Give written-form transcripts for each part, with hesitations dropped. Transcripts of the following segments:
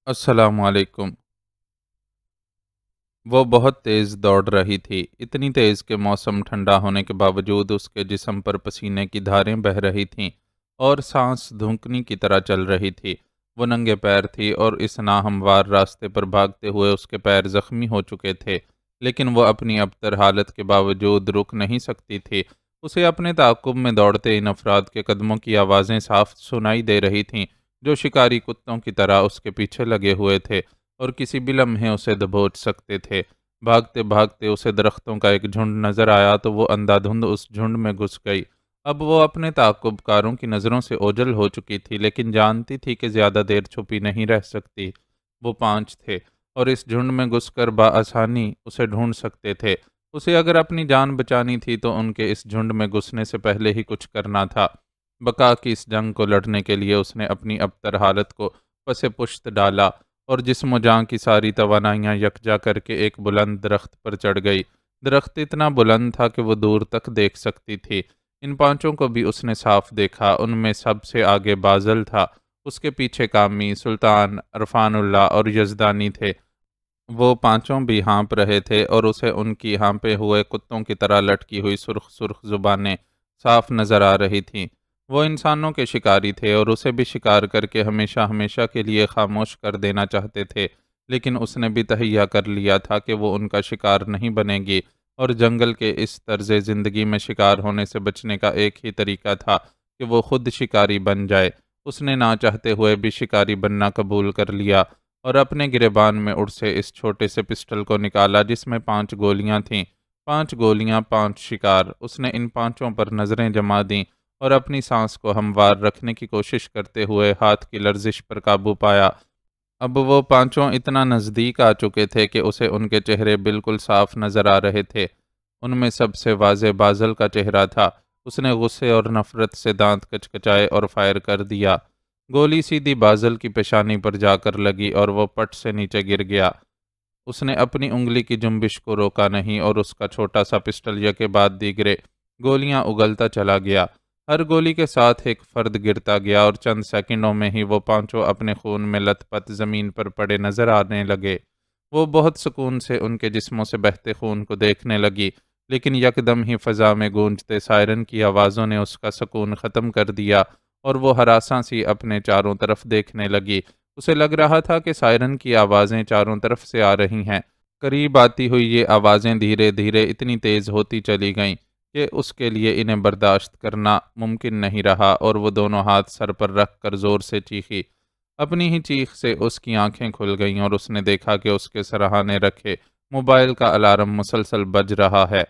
السلام علیکم۔ وہ بہت تیز دوڑ رہی تھی، اتنی تیز کہ موسم ٹھنڈا ہونے کے باوجود اس کے جسم پر پسینے کی دھاریں بہہ رہی تھیں اور سانس دھونکنے کی طرح چل رہی تھی۔ وہ ننگے پیر تھی اور اس ناہموار راستے پر بھاگتے ہوئے اس کے پیر زخمی ہو چکے تھے، لیکن وہ اپنی ابتر حالت کے باوجود رک نہیں سکتی تھی۔ اسے اپنے تعاقب میں دوڑتے ان افراد کے قدموں کی آوازیں صاف سنائی دے رہی تھیں، جو شکاری کتوں کی طرح اس کے پیچھے لگے ہوئے تھے اور کسی بھی لمحے اسے دبوچ سکتے تھے۔ بھاگتے بھاگتے اسے درختوں کا ایک جھنڈ نظر آیا تو وہ اندھا دھند اس جھنڈ میں گھس گئی۔ اب وہ اپنے تعاقب کاروں کی نظروں سے اوجھل ہو چکی تھی، لیکن جانتی تھی کہ زیادہ دیر چھپی نہیں رہ سکتی۔ وہ 5 تھے اور اس جھنڈ میں گھس کر بآسانی اسے ڈھونڈ سکتے تھے۔ اسے اگر اپنی جان بچانی تھی تو ان کے اس جھنڈ میں گھسنے سے پہلے ہی کچھ کرنا تھا۔ بقا کی اس جنگ کو لڑنے کے لیے اس نے اپنی ابتر حالت کو پس پشت ڈالا اور جسم و جاں کی ساری توانائیاں یکجا کر کے ایک بلند درخت پر چڑھ گئی۔ درخت اتنا بلند تھا کہ وہ دور تک دیکھ سکتی تھی۔ ان 5 کو بھی اس نے صاف دیکھا۔ ان میں سب سے آگے بازل تھا، اس کے پیچھے کامی، سلطان، عرفان اللہ اور یزدانی تھے۔ وہ 5 بھی ہانپ رہے تھے اور اسے ان کی ہانپے ہوئے کتوں کی طرح لٹکی ہوئی سرخ سرخ زبانیں صاف نظر آ رہی تھیں۔ وہ انسانوں کے شکاری تھے اور اسے بھی شکار کر کے ہمیشہ ہمیشہ کے لیے خاموش کر دینا چاہتے تھے، لیکن اس نے بھی تہیہ کر لیا تھا کہ وہ ان کا شکار نہیں بنے گی، اور جنگل کے اس طرز زندگی میں شکار ہونے سے بچنے کا ایک ہی طریقہ تھا کہ وہ خود شکاری بن جائے۔ اس نے نہ چاہتے ہوئے بھی شکاری بننا قبول کر لیا اور اپنے گریبان میں اڑ سے اس چھوٹے سے پسٹل کو نکالا جس میں 5 گولیاں تھیں۔ 5 گولیاں، 5 شکار۔ اس نے ان 5 پر نظریں جما دیں اور اپنی سانس کو ہموار رکھنے کی کوشش کرتے ہوئے ہاتھ کی لرزش پر قابو پایا۔ اب وہ 5 اتنا نزدیک آ چکے تھے کہ اسے ان کے چہرے بالکل صاف نظر آ رہے تھے۔ ان میں سب سے واضح بازل کا چہرہ تھا۔ اس نے غصے اور نفرت سے دانت کچکچائے اور فائر کر دیا۔ گولی سیدھی بازل کی پیشانی پر جا کر لگی اور وہ پٹ سے نیچے گر گیا۔ اس نے اپنی انگلی کی جنبش کو روکا نہیں اور اس کا چھوٹا سا پسٹل یکے بعد دیگرے گولیاں اگلتا چلا گیا۔ ہر گولی کے ساتھ ایک فرد گرتا گیا اور چند سیکنڈوں میں ہی وہ 5 اپنے خون میں لت پت زمین پر پڑے نظر آنے لگے۔ وہ بہت سکون سے ان کے جسموں سے بہتے خون کو دیکھنے لگی، لیکن یکدم ہی فضا میں گونجتے سائرن کی آوازوں نے اس کا سکون ختم کر دیا اور وہ ہراساں سی اپنے چاروں طرف دیکھنے لگی۔ اسے لگ رہا تھا کہ سائرن کی آوازیں چاروں طرف سے آ رہی ہیں۔ قریب آتی ہوئی یہ آوازیں دھیرے دھیرے اتنی تیز ہوتی چلی گئیں کہ اس کے لیے انہیں برداشت کرنا ممکن نہیں رہا اور وہ دونوں ہاتھ سر پر رکھ کر زور سے چیخی۔ اپنی ہی چیخ سے اس کی آنکھیں کھل گئیں اور اس نے دیکھا کہ اس کے سرہانے رکھے موبائل کا الارم مسلسل بج رہا ہے۔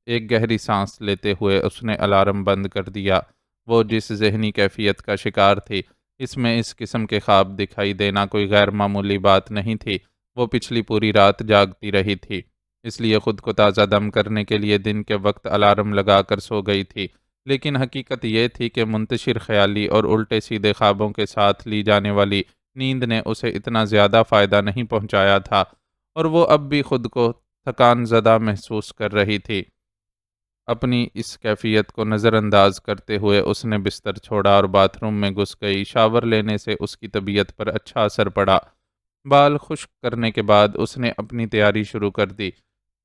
ایک گہری سانس لیتے ہوئے اس نے الارم بند کر دیا۔ وہ جس ذہنی کیفیت کا شکار تھی، اس میں اس قسم کے خواب دکھائی دینا کوئی غیر معمولی بات نہیں تھی۔ وہ پچھلی پوری رات جاگتی رہی تھی، اس لیے خود کو تازہ دم کرنے کے لیے دن کے وقت الارم لگا کر سو گئی تھی، لیکن حقیقت یہ تھی کہ منتشر خیالی اور الٹے سیدھے خوابوں کے ساتھ لی جانے والی نیند نے اسے اتنا زیادہ فائدہ نہیں پہنچایا تھا، اور وہ اب بھی خود کو تھکان زدہ محسوس کر رہی تھی۔ اپنی اس کیفیت کو نظر انداز کرتے ہوئے اس نے بستر چھوڑا اور باتھ روم میں گھس گئی۔ شاور لینے سے اس کی طبیعت پر اچھا اثر پڑا۔ بال خشک کرنے کے بعد اس نے اپنی تیاری شروع کر دی۔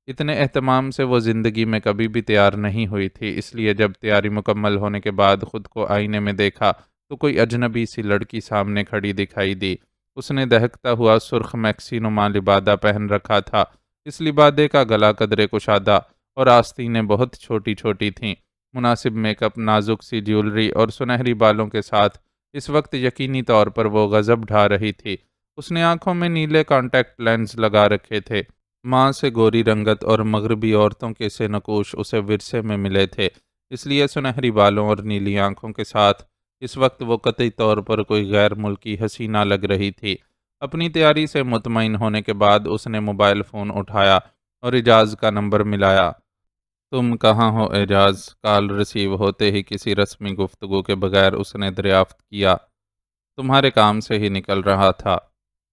اتنے اہتمام سے وہ زندگی میں کبھی بھی تیار نہیں ہوئی تھی، اس لیے جب تیاری مکمل ہونے کے بعد خود کو آئینے میں دیکھا تو کوئی اجنبی سی لڑکی سامنے کھڑی دکھائی دی۔ اس نے دہکتا ہوا سرخ میکسی نما لبادہ پہن رکھا تھا۔ اس لبادے کا گلا قدرے کشادہ اور آستینیں بہت چھوٹی چھوٹی تھیں۔ مناسب میک اپ، نازک سی جیولری اور سنہری بالوں کے ساتھ اس وقت یقینی طور پر وہ غضب ڈھا رہی تھی۔ اس نے آنکھوں میں نیلے کانٹیکٹ لینز لگا رکھے تھے۔ ماں سے گوری رنگت اور مغربی عورتوں کے سے نقوش اسے ورثے میں ملے تھے، اس لیے سنہری بالوں اور نیلی آنکھوں کے ساتھ اس وقت وہ قطعی طور پر کوئی غیر ملکی حسینہ لگ رہی تھی۔ اپنی تیاری سے مطمئن ہونے کے بعد اس نے موبائل فون اٹھایا اور اعجاز کا نمبر ملایا۔ تم کہاں ہو اعجاز؟ کال ریسیو ہوتے ہی کسی رسمی گفتگو کے بغیر اس نے دریافت کیا۔ تمہارے کام سے ہی نکل رہا تھا۔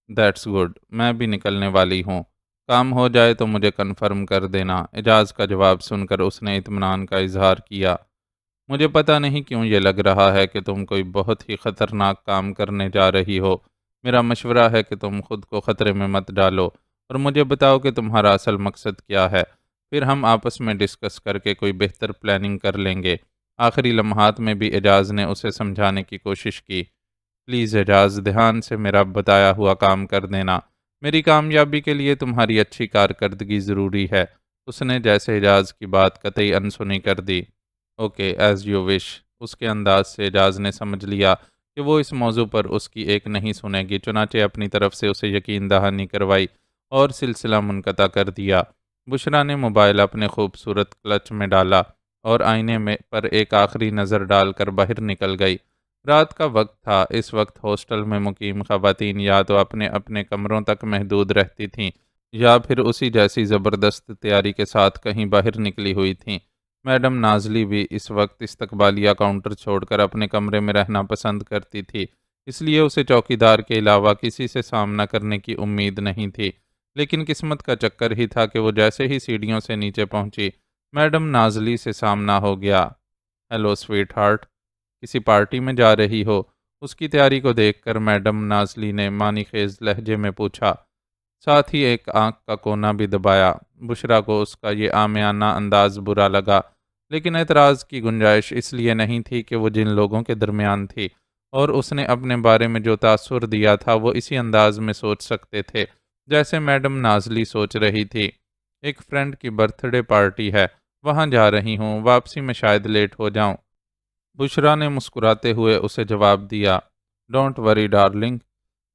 دیٹس گڈ، میں بھی نکلنے والی ہوں۔ کام ہو جائے تو مجھے کنفرم کر دینا۔ اعجاز کا جواب سن کر اس نے اطمینان کا اظہار کیا۔ مجھے پتہ نہیں کیوں یہ لگ رہا ہے کہ تم کوئی بہت ہی خطرناک کام کرنے جا رہی ہو۔ میرا مشورہ ہے کہ تم خود کو خطرے میں مت ڈالو اور مجھے بتاؤ کہ تمہارا اصل مقصد کیا ہے۔ پھر ہم آپس میں ڈسکس کر کے کوئی بہتر پلاننگ کر لیں گے۔ آخری لمحات میں بھی اعجاز نے اسے سمجھانے کی کوشش کی۔ پلیز اعجاز، دھیان سے میرا بتایا ہوا کام کر دینا۔ میری کامیابی کے لیے تمہاری اچھی کارکردگی ضروری ہے۔ اس نے جیسے اعجاز کی بات قطعی انسنی کر دی۔ Okay, as you wish. اس کے انداز سے اعجاز نے سمجھ لیا کہ وہ اس موضوع پر اس کی ایک نہیں سنے گی، چنانچہ اپنی طرف سے اسے یقین دہانی کروائی اور سلسلہ منقطع کر دیا۔ بشریٰ نے موبائل اپنے خوبصورت کلچ میں ڈالا اور آئینے میں پر ایک آخری نظر ڈال کر باہر نکل گئی۔ رات کا وقت تھا۔ اس وقت ہاسٹل میں مقیم خواتین یا تو اپنے اپنے کمروں تک محدود رہتی تھیں یا پھر اسی جیسی زبردست تیاری کے ساتھ کہیں باہر نکلی ہوئی تھیں۔ میڈم نازلی بھی اس وقت استقبالیہ کاؤنٹر چھوڑ کر اپنے کمرے میں رہنا پسند کرتی تھی، اس لیے اسے چوکیدار کے علاوہ کسی سے سامنا کرنے کی امید نہیں تھی۔ لیکن قسمت کا چکر ہی تھا کہ وہ جیسے ہی سیڑھیوں سے نیچے پہنچی، میڈم نازلی سے سامنا ہو گیا۔ ہیلو سویٹ ہارٹ، کسی پارٹی میں جا رہی ہو؟ اس کی تیاری کو دیکھ کر میڈم نازلی نے معنی خیز لہجے میں پوچھا، ساتھ ہی ایک آنکھ کا کونا بھی دبایا۔ بشریٰ کو اس کا یہ عامیانہ انداز برا لگا، لیکن اعتراض کی گنجائش اس لیے نہیں تھی کہ وہ جن لوگوں کے درمیان تھی اور اس نے اپنے بارے میں جو تاثر دیا تھا وہ اسی انداز میں سوچ سکتے تھے جیسے میڈم نازلی سوچ رہی تھی۔ ایک فرینڈ کی برتھ ڈے پارٹی ہے، وہاں جا رہی ہوں، واپسی میں شاید لیٹ ہو جاؤں۔ بشریٰ نے مسکراتے ہوئے اسے جواب دیا، ڈونٹ وری ڈارلنگ،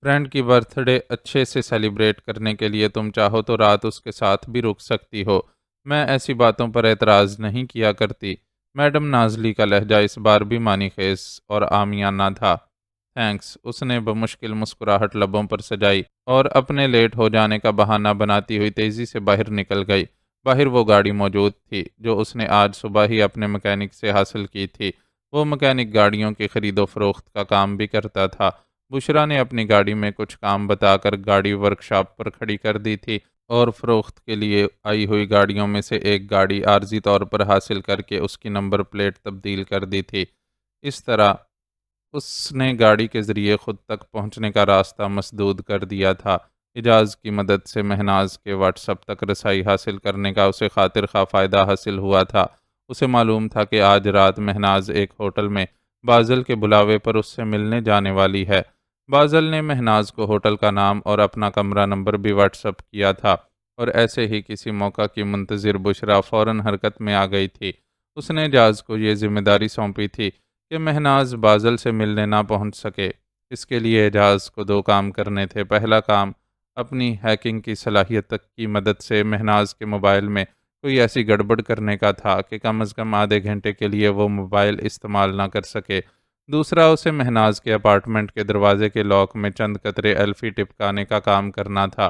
فرینڈ کی برتھ ڈے اچھے سے سیلیبریٹ کرنے کے لیے تم چاہو تو رات اس کے ساتھ بھی رک سکتی ہو۔ میں ایسی باتوں پر اعتراض نہیں کیا کرتی۔ میڈم نازلی کا لہجہ اس بار بھی معنی خیز اور عامیانہ تھا۔ تھینکس، اس نے بمشکل مسکراہٹ لبوں پر سجائی اور اپنے لیٹ ہو جانے کا بہانہ بناتی ہوئی تیزی سے باہر نکل گئی۔ باہر وہ گاڑی موجود تھی جو اس نے آج صبح ہی اپنے مکینک سے حاصل کی تھی۔ وہ مکینک گاڑیوں کی خرید و فروخت کا کام بھی کرتا تھا۔ بشریٰ نے اپنی گاڑی میں کچھ کام بتا کر گاڑی ورکشاپ پر کھڑی کر دی تھی اور فروخت کے لیے آئی ہوئی گاڑیوں میں سے ایک گاڑی عارضی طور پر حاصل کر کے اس کی نمبر پلیٹ تبدیل کر دی تھی۔ اس طرح اس نے گاڑی کے ذریعے خود تک پہنچنے کا راستہ مسدود کر دیا تھا۔ اعجاز کی مدد سے مہناز کے واٹس ایپ تک رسائی حاصل کرنے کا اسے خاطر خواہ فائدہ حاصل ہوا تھا۔ اسے معلوم تھا کہ آج رات مہناز ایک ہوٹل میں بازل کے بلاوے پر اس سے ملنے جانے والی ہے۔ بازل نے مہناز کو ہوٹل کا نام اور اپنا کمرہ نمبر بھی واٹس ایپ کیا تھا اور ایسے ہی کسی موقع کی منتظر بشریٰ فوراً حرکت میں آ گئی تھی۔ اس نے اعجاز کو یہ ذمہ داری سونپی تھی کہ مہناز بازل سے ملنے نہ پہنچ سکے۔ اس کے لیے اعجاز کو دو کام کرنے تھے۔ پہلا کام اپنی ہیکنگ کی صلاحیت کی مدد سے مہناز کے موبائل میں کوئی ایسی گڑبڑ کرنے کا تھا کہ کم از کم آدھے گھنٹے کے لیے وہ موبائل استعمال نہ کر سکے۔ دوسرا اسے مہناز کے اپارٹمنٹ کے دروازے کے لاک میں چند قطرے ایلفی ٹپکانے کا کام کرنا تھا۔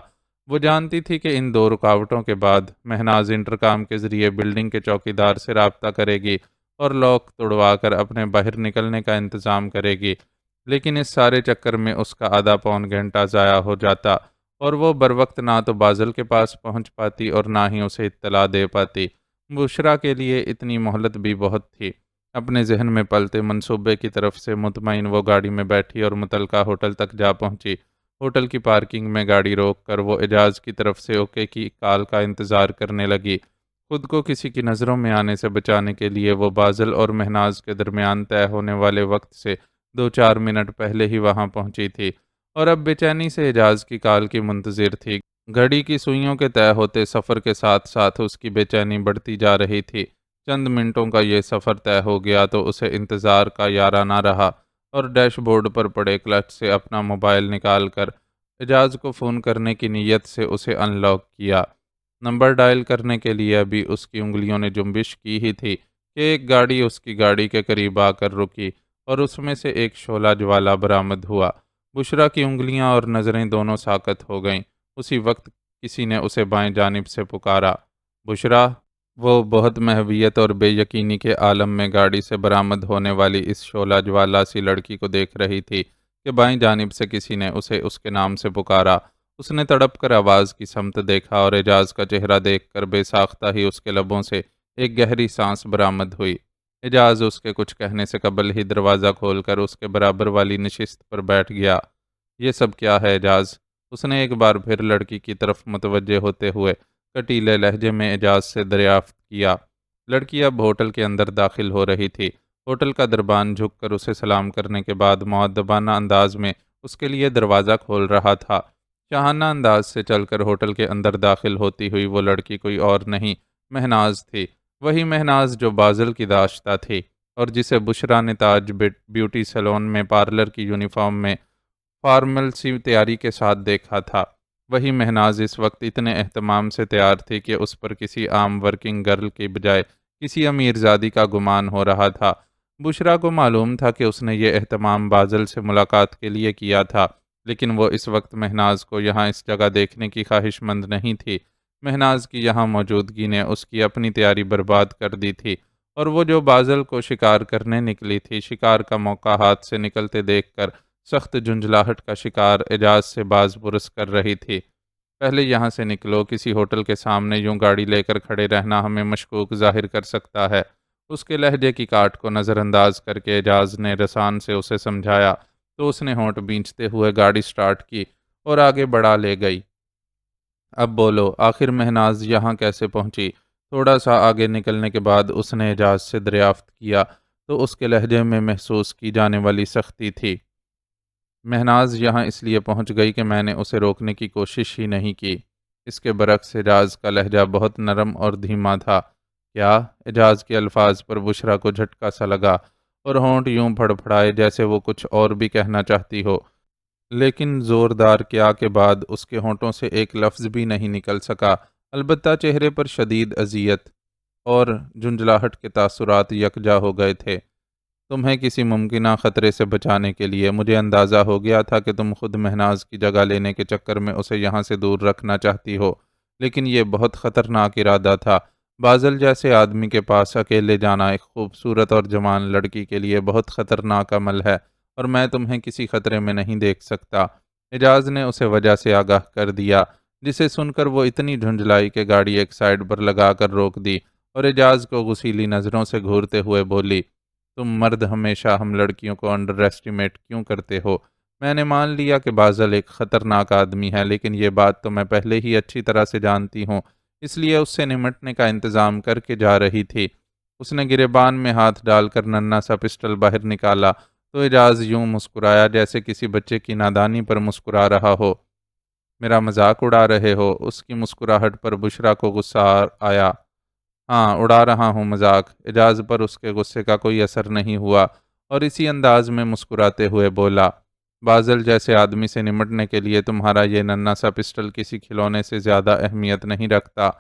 وہ جانتی تھی کہ ان دو رکاوٹوں کے بعد مہناز انٹرکام کے ذریعے بلڈنگ کے چوکیدار سے رابطہ کرے گی اور لاک توڑوا کر اپنے باہر نکلنے کا انتظام کرے گی۔ لیکن اس سارے چکر میں اس کا آدھا پون گھنٹہ ضائع ہو جاتا اور وہ بروقت نہ تو بازل کے پاس پہنچ پاتی اور نہ ہی اسے اطلاع دے پاتی۔ بشریٰ کے لیے اتنی مہلت بھی بہت تھی۔ اپنے ذہن میں پلتے منصوبے کی طرف سے مطمئن وہ گاڑی میں بیٹھی اور متعلقہ ہوٹل تک جا پہنچی۔ ہوٹل کی پارکنگ میں گاڑی روک کر وہ اعجاز کی طرف سے اوکے کی کال کا انتظار کرنے لگی۔ خود کو کسی کی نظروں میں آنے سے بچانے کے لیے وہ بازل اور مہناز کے درمیان طے ہونے والے وقت سے 2-4 منٹ پہلے ہی وہاں پہنچی تھی اور اب بے چینی سے اعجاز کی کال کی منتظر تھی۔ گھڑی کی سوئیوں کے طے ہوتے سفر کے ساتھ ساتھ اس کی بے چینی بڑھتی جا رہی تھی۔ چند منٹوں کا یہ سفر طے ہو گیا تو اسے انتظار کا یارہ نہ رہا اور ڈیش بورڈ پر پڑے کلچ سے اپنا موبائل نکال کر اعجاز کو فون کرنے کی نیت سے اسے ان لاک کیا۔ نمبر ڈائل کرنے کے لیے ابھی اس کی انگلیوں نے جنبش کی ہی تھی کہ ایک گاڑی اس کی گاڑی کے قریب آ کر رکی اور اس میں سے ایک شعلہ جوالا برآمد ہوا۔ بشریٰ کی انگلیاں اور نظریں دونوں ساکت ہو گئیں۔ اسی وقت کسی نے اسے بائیں جانب سے پکارا، بشریٰ! وہ بہت محویت اور بے یقینی کے عالم میں گاڑی سے برآمد ہونے والی اس شعلہ جوالا سی لڑکی کو دیکھ رہی تھی کہ بائیں جانب سے کسی نے اسے اس کے نام سے پکارا۔ اس نے تڑپ کر آواز کی سمت دیکھا اور اعجاز کا چہرہ دیکھ کر بے ساختہ ہی اس کے لبوں سے ایک گہری سانس برآمد ہوئی۔ اعجاز اس کے کچھ کہنے سے قبل ہی دروازہ کھول کر اس کے برابر والی نشست پر بیٹھ گیا۔ یہ سب کیا ہے اعجاز؟ اس نے ایک بار پھر لڑکی کی طرف متوجہ ہوتے ہوئے کٹیلے لہجے میں اعجاز سے دریافت کیا۔ لڑکی اب ہوٹل کے اندر داخل ہو رہی تھی۔ ہوٹل کا دربان جھک کر اسے سلام کرنے کے بعد مؤدبانہ انداز میں اس کے لیے دروازہ کھول رہا تھا۔ شاہانہ انداز سے چل کر ہوٹل کے اندر داخل ہوتی ہوئی وہ لڑکی کوئی اور نہیں، مہناز تھی۔ وہی مہناز جو بازل کی داشتہ تھی اور جسے بشرا نے تاج بیوٹی سیلون میں پارلر کی یونیفارم میں فارمل سی تیاری کے ساتھ دیکھا تھا۔ وہی مہناز اس وقت اتنے اہتمام سے تیار تھی کہ اس پر کسی عام ورکنگ گرل کی بجائے کسی امیر زادی کا گمان ہو رہا تھا۔ بشرا کو معلوم تھا کہ اس نے یہ اہتمام بازل سے ملاقات کے لیے کیا تھا، لیکن وہ اس وقت مہناز کو یہاں اس جگہ دیکھنے کی خواہش مند نہیں تھی۔ مہناز کی یہاں موجودگی نے اس کی اپنی تیاری برباد کر دی تھی، اور وہ جو بازل کو شکار کرنے نکلی تھی، شکار کا موقع ہاتھ سے نکلتے دیکھ کر سخت جھنجھلاہٹ کا شکار اعجاز سے باز پرس کر رہی تھی۔ پہلے یہاں سے نکلو، کسی ہوٹل کے سامنے یوں گاڑی لے کر کھڑے رہنا ہمیں مشکوک ظاہر کر سکتا ہے۔ اس کے لہجے کی کاٹ کو نظر انداز کر کے اعجاز نے رسان سے اسے سمجھایا تو اس نے ہونٹ بینچتے ہوئے گاڑی سٹارٹ کی اور آگے بڑھا لے گئی۔ اب بولو، آخر مہناز یہاں کیسے پہنچی؟ تھوڑا سا آگے نکلنے کے بعد اس نے اعجاز سے دریافت کیا تو اس کے لہجے میں محسوس کی جانے والی سختی تھی۔ مہناز یہاں اس لیے پہنچ گئی کہ میں نے اسے روکنے کی کوشش ہی نہیں کی۔ اس کے برعکس اعجاز کا لہجہ بہت نرم اور دھیما تھا۔ کیا؟ اعجاز کے الفاظ پر بشرا کو جھٹکا سا لگا اور ہونٹ یوں پھڑپھڑائے جیسے وہ کچھ اور بھی کہنا چاہتی ہو، لیکن زوردار کیا کے بعد اس کے ہونٹوں سے ایک لفظ بھی نہیں نکل سکا۔ البتہ چہرے پر شدید اذیت اور جھنجھلاہٹ کے تاثرات یکجا ہو گئے تھے۔ تمہیں کسی ممکنہ خطرے سے بچانے کے لیے مجھے اندازہ ہو گیا تھا کہ تم خود مہناز کی جگہ لینے کے چکر میں اسے یہاں سے دور رکھنا چاہتی ہو، لیکن یہ بہت خطرناک ارادہ تھا۔ بازل جیسے آدمی کے پاس اکیلے جانا ایک خوبصورت اور جوان لڑکی کے لیے بہت خطرناک عمل ہے، اور میں تمہیں کسی خطرے میں نہیں دیکھ سکتا۔ اعجاز نے اسے وجہ سے آگاہ کر دیا، جسے سن کر وہ اتنی جھنجھلائی کہ گاڑی ایک سائڈ پر لگا کر روک دی اور اعجاز کو غصیلی نظروں سے گھورتے ہوئے بولی، تم مرد ہمیشہ ہم لڑکیوں کو انڈر ایسٹیمیٹ کیوں کرتے ہو؟ میں نے مان لیا کہ بازل ایک خطرناک آدمی ہے، لیکن یہ بات تو میں پہلے ہی اچھی طرح سے جانتی ہوں، اس لیے اس سے نمٹنے کا انتظام کر کے جا رہی تھی۔ اس نے گریبان میں ہاتھ ڈال کر ننھا سا پسٹل باہر نکالا تو اعجاز یوں مسکرایا جیسے کسی بچے کی نادانی پر مسکرا رہا ہو۔ میرا مذاق اڑا رہے ہو؟ اس کی مسکراہٹ پر بشرا کو غصہ آیا۔ ہاں، اڑا رہا ہوں مذاق۔ اعجاز پر اس کے غصے کا کوئی اثر نہیں ہوا اور اسی انداز میں مسکراتے ہوئے بولا، بازل جیسے آدمی سے نمٹنے کے لیے تمہارا یہ ننھا سا پسٹل کسی کھلونے سے زیادہ اہمیت نہیں رکھتا۔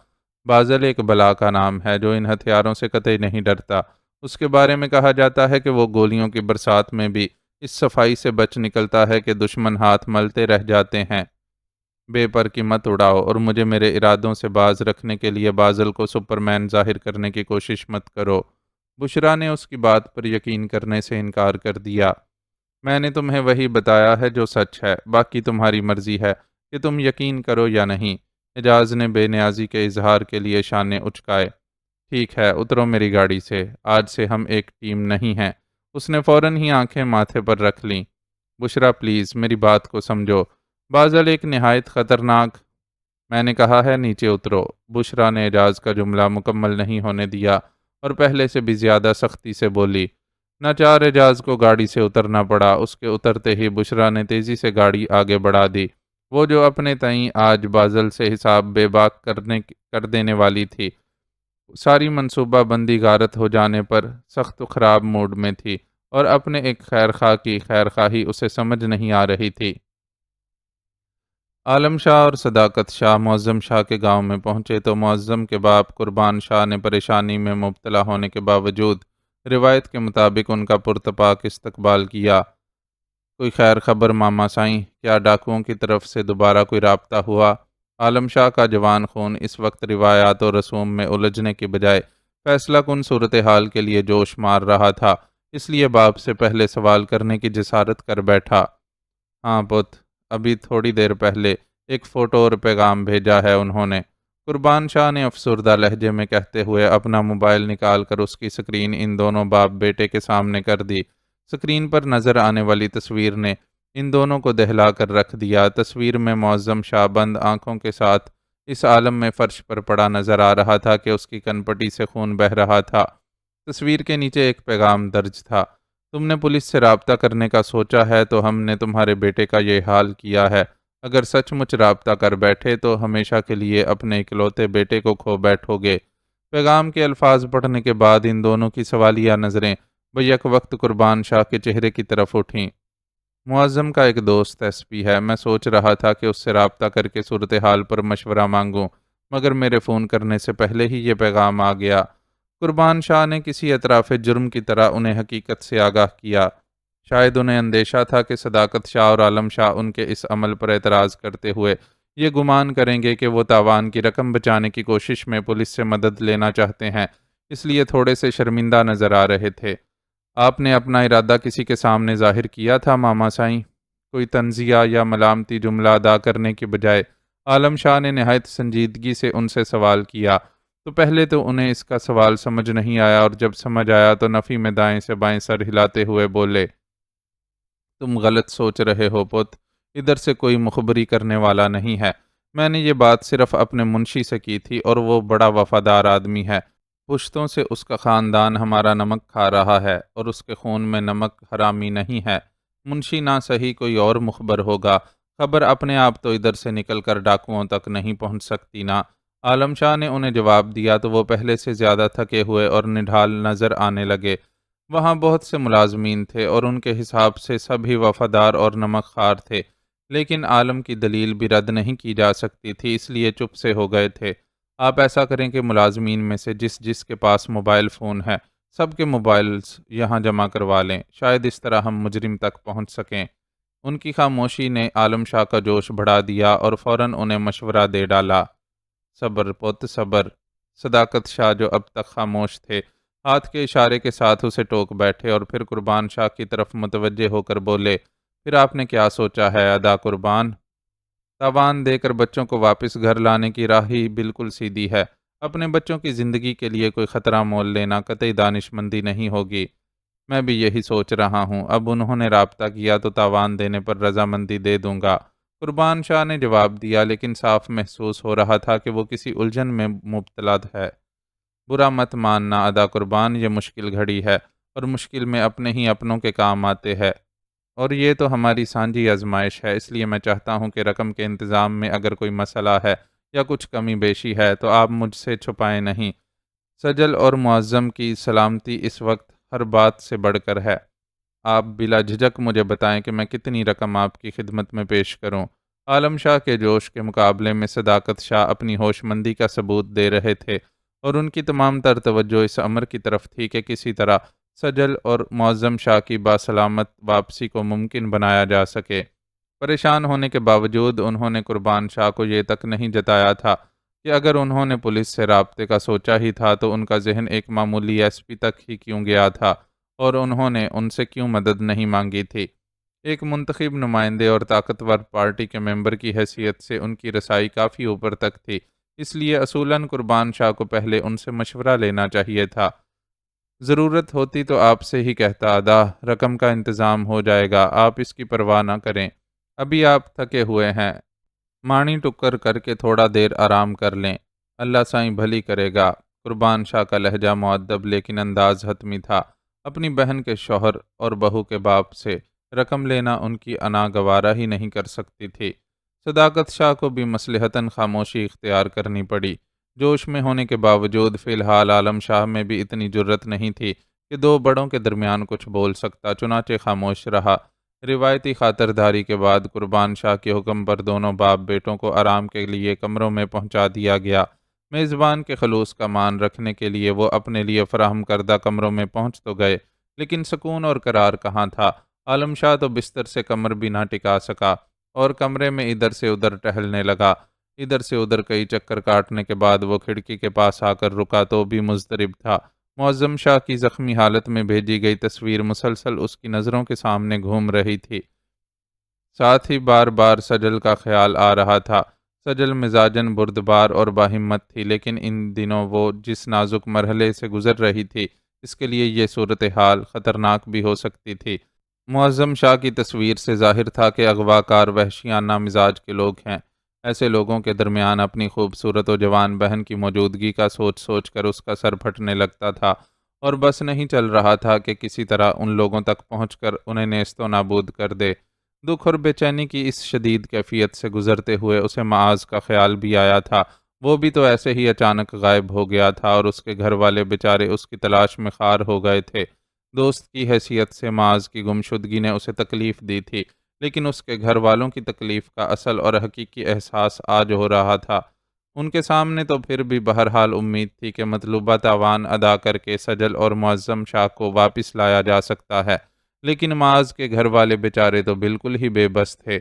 بازل ایک بلا کا نام ہے جو ان ہتھیاروں سے قطعی نہیں ڈرتا۔ اس کے بارے میں کہا جاتا ہے کہ وہ گولیوں کی برسات میں بھی اس صفائی سے بچ نکلتا ہے کہ دشمن ہاتھ ملتے رہ جاتے ہیں۔ بے پر کی مت اڑاؤ اور مجھے میرے ارادوں سے باز رکھنے کے لیے بازل کو سپرمین ظاہر کرنے کی کوشش مت کرو۔ بشرا نے اس کی بات پر یقین کرنے سے انکار کر دیا۔ میں نے تمہیں وہی بتایا ہے جو سچ ہے، باقی تمہاری مرضی ہے کہ تم یقین کرو یا نہیں۔ اعجاز نے بے نیازی کے اظہار کے لیے شانے اچکائے۔ ٹھیک ہے، اترو میری گاڑی سے، آج سے ہم ایک ٹیم نہیں ہیں۔ اس نے فوراً ہی آنکھیں ماتھے پر رکھ لیں۔ بشرا پلیز میری بات کو سمجھو، بازل ایک نہایت خطرناک۔ میں نے کہا ہے نیچے اترو۔ بشرا نے اعجاز کا جملہ مکمل نہیں ہونے دیا اور پہلے سے بھی زیادہ سختی سے بولی۔ ناچار اعجاز کو گاڑی سے اترنا پڑا۔ اس کے اترتے ہی بشرا نے تیزی سے گاڑی آگے بڑھا دی۔ وہ جو اپنے تئیں آج بازل سے حساب بے باک کر دینے والی تھی، ساری منصوبہ بندی غارت ہو جانے پر سخت و خراب موڈ میں تھی اور اپنے ایک خیرخواہ کی خیرخواہی اسے سمجھ نہیں آ رہی تھی۔ عالم شاہ اور صداقت شاہ معظم شاہ کے گاؤں میں پہنچے تو معظم کے باپ قربان شاہ نے پریشانی میں مبتلا ہونے کے باوجود روایت کے مطابق ان کا پرتپاک استقبال کیا۔ کوئی خیر خبر ماما سائیں؟ کیا ڈاکوؤں کی طرف سے دوبارہ کوئی رابطہ ہوا؟ عالم شاہ کا جوان خون اس وقت روایات و رسوم میں الجھنے کی بجائے فیصلہ کن صورتحال کے لیے جوش مار رہا تھا، اس لیے باپ سے پہلے سوال کرنے کی جسارت کر بیٹھا۔ ہاں پت، ابھی تھوڑی دیر پہلے ایک فوٹو اور پیغام بھیجا ہے انہوں نے، قربان شاہ نے افسردہ لہجے میں کہتے ہوئے اپنا موبائل نکال کر اس کی سکرین ان دونوں باپ بیٹے کے سامنے کر دی۔ سکرین پر نظر آنے والی تصویر نے ان دونوں کو دہلا کر رکھ دیا۔ تصویر میں معظم شاہ بند آنکھوں کے ساتھ اس عالم میں فرش پر پڑا نظر آ رہا تھا کہ اس کی کنپٹی سے خون بہہ رہا تھا۔ تصویر کے نیچے ایک پیغام درج تھا: تم نے پولیس سے رابطہ کرنے کا سوچا ہے تو ہم نے تمہارے بیٹے کا یہ حال کیا ہے۔ اگر سچ مچ رابطہ کر بیٹھے تو ہمیشہ کے لیے اپنے اکلوتے بیٹے کو کھو بیٹھو گے۔ پیغام کے الفاظ پڑھنے کے بعد ان دونوں کی سوالیہ نظریں بیک وقت قربان شاہ کے چہرے کی طرف اٹھیں۔ معظم کا ایک دوست ایس پی ہے، میں سوچ رہا تھا کہ اس سے رابطہ کر کے صورتحال پر مشورہ مانگوں، مگر میرے فون کرنے سے پہلے ہی یہ پیغام آ گیا۔ قربان شاہ نے کسی اطراف جرم کی طرح انہیں حقیقت سے آگاہ کیا۔ شاید انہیں اندیشہ تھا کہ صداقت شاہ اور عالم شاہ ان کے اس عمل پر اعتراض کرتے ہوئے یہ گمان کریں گے کہ وہ تاوان کی رقم بچانے کی کوشش میں پولیس سے مدد لینا چاہتے ہیں، اس لیے تھوڑے سے شرمندہ نظر آ رہے تھے۔ آپ نے اپنا ارادہ کسی کے سامنے ظاہر کیا تھا ماما سائیں؟ کوئی طنزیہ یا ملامتی جملہ ادا کرنے کی بجائے عالم شاہ نے نہایت سنجیدگی سے ان سے سوال کیا۔ تو پہلے تو انہیں اس کا سوال سمجھ نہیں آیا، اور جب سمجھ آیا تو نفی میں دائیں سے بائیں سر ہلاتے ہوئے بولے: تم غلط سوچ رہے ہو پت، ادھر سے کوئی مخبری کرنے والا نہیں ہے۔ میں نے یہ بات صرف اپنے منشی سے کی تھی، اور وہ بڑا وفادار آدمی ہے۔ پشتوں سے اس کا خاندان ہمارا نمک کھا رہا ہے، اور اس کے خون میں نمک حرامی نہیں ہے۔ منشی نہ صحیح کوئی اور مخبر ہوگا، خبر اپنے آپ تو ادھر سے نکل کر ڈاکوؤں تک نہیں پہنچ سکتی نا۔ عالم شاہ نے انہیں جواب دیا تو وہ پہلے سے زیادہ تھکے ہوئے اور نڈھال نظر آنے لگے۔ وہاں بہت سے ملازمین تھے اور ان کے حساب سے سبھی وفادار اور نمک خوار تھے، لیکن عالم کی دلیل بھی رد نہیں کی جا سکتی تھی، اس لیے چپ سے ہو گئے تھے۔ آپ ایسا کریں کہ ملازمین میں سے جس جس کے پاس موبائل فون ہے سب کے موبائلز یہاں جمع کروا لیں، شاید اس طرح ہم مجرم تک پہنچ سکیں۔ ان کی خاموشی نے عالم شاہ کا جوش بڑھا دیا اور فوراً انہیں مشورہ دے ڈالا: صبر پت صبر۔ صداقت شاہ جو اب تک خاموش تھے ہاتھ کے اشارے کے ساتھ اسے ٹوک بیٹھے، اور پھر قربان شاہ کی طرف متوجہ ہو کر بولے: پھر آپ نے کیا سوچا ہے ادا قربان؟ تاوان دے کر بچوں کو واپس گھر لانے کی راہ ہی بالکل سیدھی ہے۔ اپنے بچوں کی زندگی کے لیے کوئی خطرہ مول لینا قطعی دانش مندی نہیں ہوگی۔ میں بھی یہی سوچ رہا ہوں، اب انہوں نے رابطہ کیا تو تاوان دینے پر رضامندی دے دوں گا، قربان شاہ نے جواب دیا، لیکن صاف محسوس ہو رہا تھا کہ وہ کسی الجھن میں مبتلا ہے۔ برا مت ماننا ادا قربان، یہ مشکل گھڑی ہے، اور مشکل میں اپنے ہی اپنوں کے کام آتے ہیں، اور یہ تو ہماری سانجھی آزمائش ہے۔ اس لیے میں چاہتا ہوں کہ رقم کے انتظام میں اگر کوئی مسئلہ ہے یا کچھ کمی بیشی ہے تو آپ مجھ سے چھپائیں نہیں۔ سجل اور معظم کی سلامتی اس وقت ہر بات سے بڑھ کر ہے۔ آپ بلا جھجک مجھے بتائیں کہ میں کتنی رقم آپ کی خدمت میں پیش کروں۔ عالم شاہ کے جوش کے مقابلے میں صداقت شاہ اپنی ہوش مندی کا ثبوت دے رہے تھے، اور ان کی تمام تر توجہ اس امر کی طرف تھی کہ کسی طرح سجل اور معظم شاہ کی باسلامت واپسی کو ممکن بنایا جا سکے۔ پریشان ہونے کے باوجود انہوں نے قربان شاہ کو یہ تک نہیں جتایا تھا کہ اگر انہوں نے پولیس سے رابطے کا سوچا ہی تھا تو ان کا ذہن ایک معمولی ایس پی تک ہی کیوں گیا تھا، اور انہوں نے ان سے کیوں مدد نہیں مانگی تھی۔ ایک منتخب نمائندے اور طاقتور پارٹی کے ممبر کی حیثیت سے ان کی رسائی کافی اوپر تک تھی، اس لیے اصولاً قربان شاہ کو پہلے ان سے مشورہ لینا چاہیے تھا۔ ضرورت ہوتی تو آپ سے ہی کہتا ادا، رقم کا انتظام ہو جائے گا، آپ اس کی پرواہ نہ کریں۔ ابھی آپ تھکے ہوئے ہیں، مانی ٹکر کر کے تھوڑا دیر آرام کر لیں، اللہ سائیں بھلی کرے گا۔ قربان شاہ کا لہجہ مؤدب لیکن انداز حتمی تھا۔ اپنی بہن کے شوہر اور بہو کے باپ سے رقم لینا ان کی انا گوارا ہی نہیں کر سکتی تھی۔ صداقت شاہ کو بھی مصلحتاً خاموشی اختیار کرنی پڑی۔ جوش میں ہونے کے باوجود فی الحال عالم شاہ میں بھی اتنی جرت نہیں تھی کہ دو بڑوں کے درمیان کچھ بول سکتا، چنانچہ خاموش رہا۔ روایتی خاطرداری کے بعد قربان شاہ کے حکم پر دونوں باپ بیٹوں کو آرام کے لیے کمروں میں پہنچا دیا گیا۔ میزبان کے خلوص کا مان رکھنے کے لیے وہ اپنے لیے فراہم کردہ کمروں میں پہنچ تو گئے، لیکن سکون اور قرار کہاں تھا۔ عالم شاہ تو بستر سے کمر بھی نہ ٹکا سکا، اور کمرے میں ادھر سے ادھر ٹہلنے لگا۔ ادھر سے ادھر کئی چکر کاٹنے کے بعد وہ کھڑکی کے پاس آ کر رکا تو بھی مضطرب تھا۔ معظم شاہ کی زخمی حالت میں بھیجی گئی تصویر مسلسل اس کی نظروں کے سامنے گھوم رہی تھی، ساتھ ہی بار بار سجل کا خیال آ رہا تھا۔ سجل مزاجاً بردبار اور باہمت تھی، لیکن ان دنوں وہ جس نازک مرحلے سے گزر رہی تھی اس کے لیے یہ صورتحال خطرناک بھی ہو سکتی تھی۔ معظم شاہ کی تصویر سے ظاہر تھا کہ اغوا کار وحشیانہ مزاج کے لوگ ہیں۔ ایسے لوگوں کے درمیان اپنی خوبصورت و جوان بہن کی موجودگی کا سوچ سوچ کر اس کا سر پھٹنے لگتا تھا، اور بس نہیں چل رہا تھا کہ کسی طرح ان لوگوں تک پہنچ کر انہیں نیست و نابود کر دے۔ دکھ اور بے چینی کی اس شدید کیفیت سے گزرتے ہوئے اسے معاذ کا خیال بھی آیا تھا۔ وہ بھی تو ایسے ہی اچانک غائب ہو گیا تھا، اور اس کے گھر والے بیچارے اس کی تلاش میں خوار ہو گئے تھے۔ دوست کی حیثیت سے معاذ کی گمشدگی نے اسے تکلیف دی تھی، لیکن اس کے گھر والوں کی تکلیف کا اصل اور حقیقی احساس آج ہو رہا تھا۔ ان کے سامنے تو پھر بھی بہرحال امید تھی کہ مطلوبہ تاوان ادا کر کے سجل اور معظم شاہ کو واپس لایا جا سکتا ہے، لیکن معاذ کے گھر والے بیچارے تو بالکل ہی بے بس تھے۔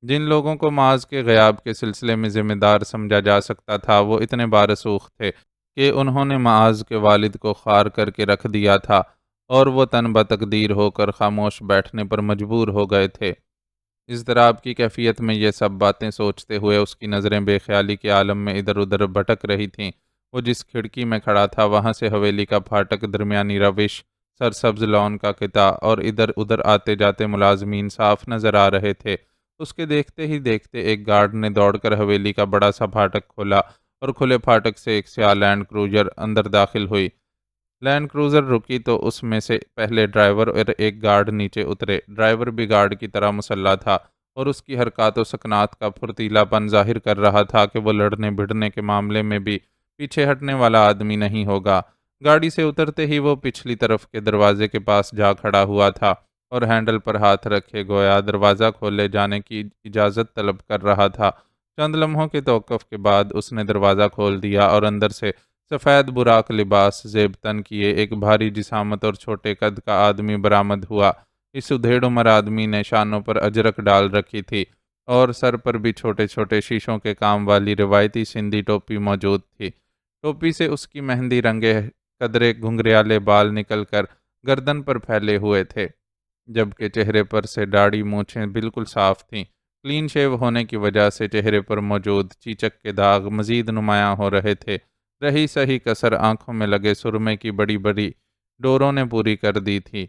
جن لوگوں کو معاذ کے غیاب کے سلسلے میں ذمہ دار سمجھا جا سکتا تھا، وہ اتنے بارسوخ تھے کہ انہوں نے معاذ کے والد کو خوار کر کے رکھ دیا تھا، اور وہ تن بتقدیر ہو کر خاموش بیٹھنے پر مجبور ہو گئے تھے۔ اضطراب کی کیفیت میں یہ سب باتیں سوچتے ہوئے اس کی نظریں بے خیالی کے عالم میں ادھر ادھر بھٹک رہی تھیں۔ وہ جس کھڑکی میں کھڑا تھا، وہاں سے حویلی کا پھاٹک، درمیانی روش، سرسبز لان کا قطع اور ادھر ادھر آتے جاتے ملازمین صاف نظر آ رہے تھے۔ اس کے دیکھتے ہی دیکھتے ایک گارڈ نے دوڑ کر حویلی کا بڑا سا پھاٹک کھولا، اور کھلے پھاٹک سے ایک سیاہ لینڈ کروزر اندر داخل ہوئی۔ لینڈ کروزر رکی تو اس میں سے پہلے ڈرائیور اور ایک گارڈ نیچے اترے۔ ڈرائیور بھی گارڈ کی طرح مسلح تھا، اور اس کی حرکات و سکنات کا پھرتیلا پن ظاہر کر رہا تھا کہ وہ لڑنے بھڑنے کے معاملے میں بھی پیچھے ہٹنے والا آدمی نہیں ہوگا۔ گاڑی سے اترتے ہی وہ پچھلی طرف کے دروازے کے پاس جا کھڑا ہوا تھا، اور ہینڈل پر ہاتھ رکھے گویا دروازہ کھولے جانے کی اجازت طلب کر رہا تھا۔ چند لمحوں کے توقف کے بعد اس نے دروازہ کھول دیا، اور اندر سے سفید براق لباس زیب تن کیے ایک بھاری جسامت اور چھوٹے قد کا آدمی برآمد ہوا۔ اس ادھیڑ عمر آدمی نے شانوں پر اجرک ڈال رکھی تھی، اور سر پر بھی چھوٹے چھوٹے شیشوں کے کام والی روایتی سندھی ٹوپی موجود تھی۔ ٹوپی سے اس کی مہندی رنگے قدرے گھنگریالے بال نکل کر گردن پر پھیلے ہوئے تھے، جبکہ چہرے پر سے داڑھی مونچھیں بالکل صاف تھیں۔ کلین شیو ہونے کی وجہ سے چہرے پر موجود چیچک کے داغ مزید نمایاں ہو رہے تھے۔ رہی سہی کسر آنکھوں میں لگے سرمے کی بڑی بڑی ڈوروں نے پوری کر دی تھی۔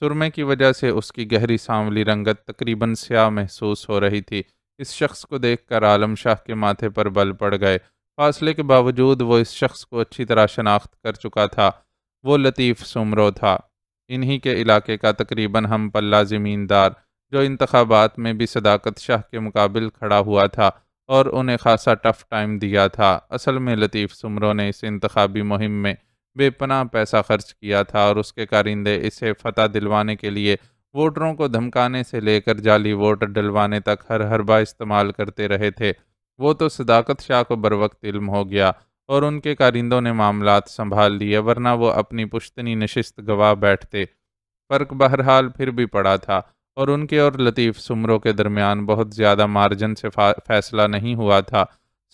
سرمے کی وجہ سے اس کی گہری سانولی رنگت تقریباً سیاہ محسوس ہو رہی تھی۔ اس شخص کو دیکھ کر عالم شاہ کے ماتھے پر بل پڑ گئے۔ فاصلے کے باوجود وہ اس شخص کو اچھی طرح شناخت کر چکا تھا۔ وہ لطیف سمرو تھا، انہی کے علاقے کا تقریباً ہم پلہ زمیندار، جو انتخابات میں بھی صداقت شاہ کے مقابل کھڑا ہوا تھا اور انہیں خاصا ٹف ٹائم دیا تھا۔ اصل میں لطیف سمرو نے اس انتخابی مہم میں بے پناہ پیسہ خرچ کیا تھا، اور اس کے کارندے اسے فتح دلوانے کے لیے ووٹروں کو دھمکانے سے لے کر جعلی ووٹ ڈلوانے تک ہر حربہ استعمال کرتے رہے تھے۔ وہ تو صداقت شاہ کو بروقت علم ہو گیا، اور ان کے کارندوں نے معاملات سنبھال لیے، ورنہ وہ اپنی پشتنی نشست گوا بیٹھتے۔ فرق بہرحال پھر بھی پڑا تھا، اور ان کے اور لطیف سمرو کے درمیان بہت زیادہ مارجن سے فیصلہ نہیں ہوا تھا۔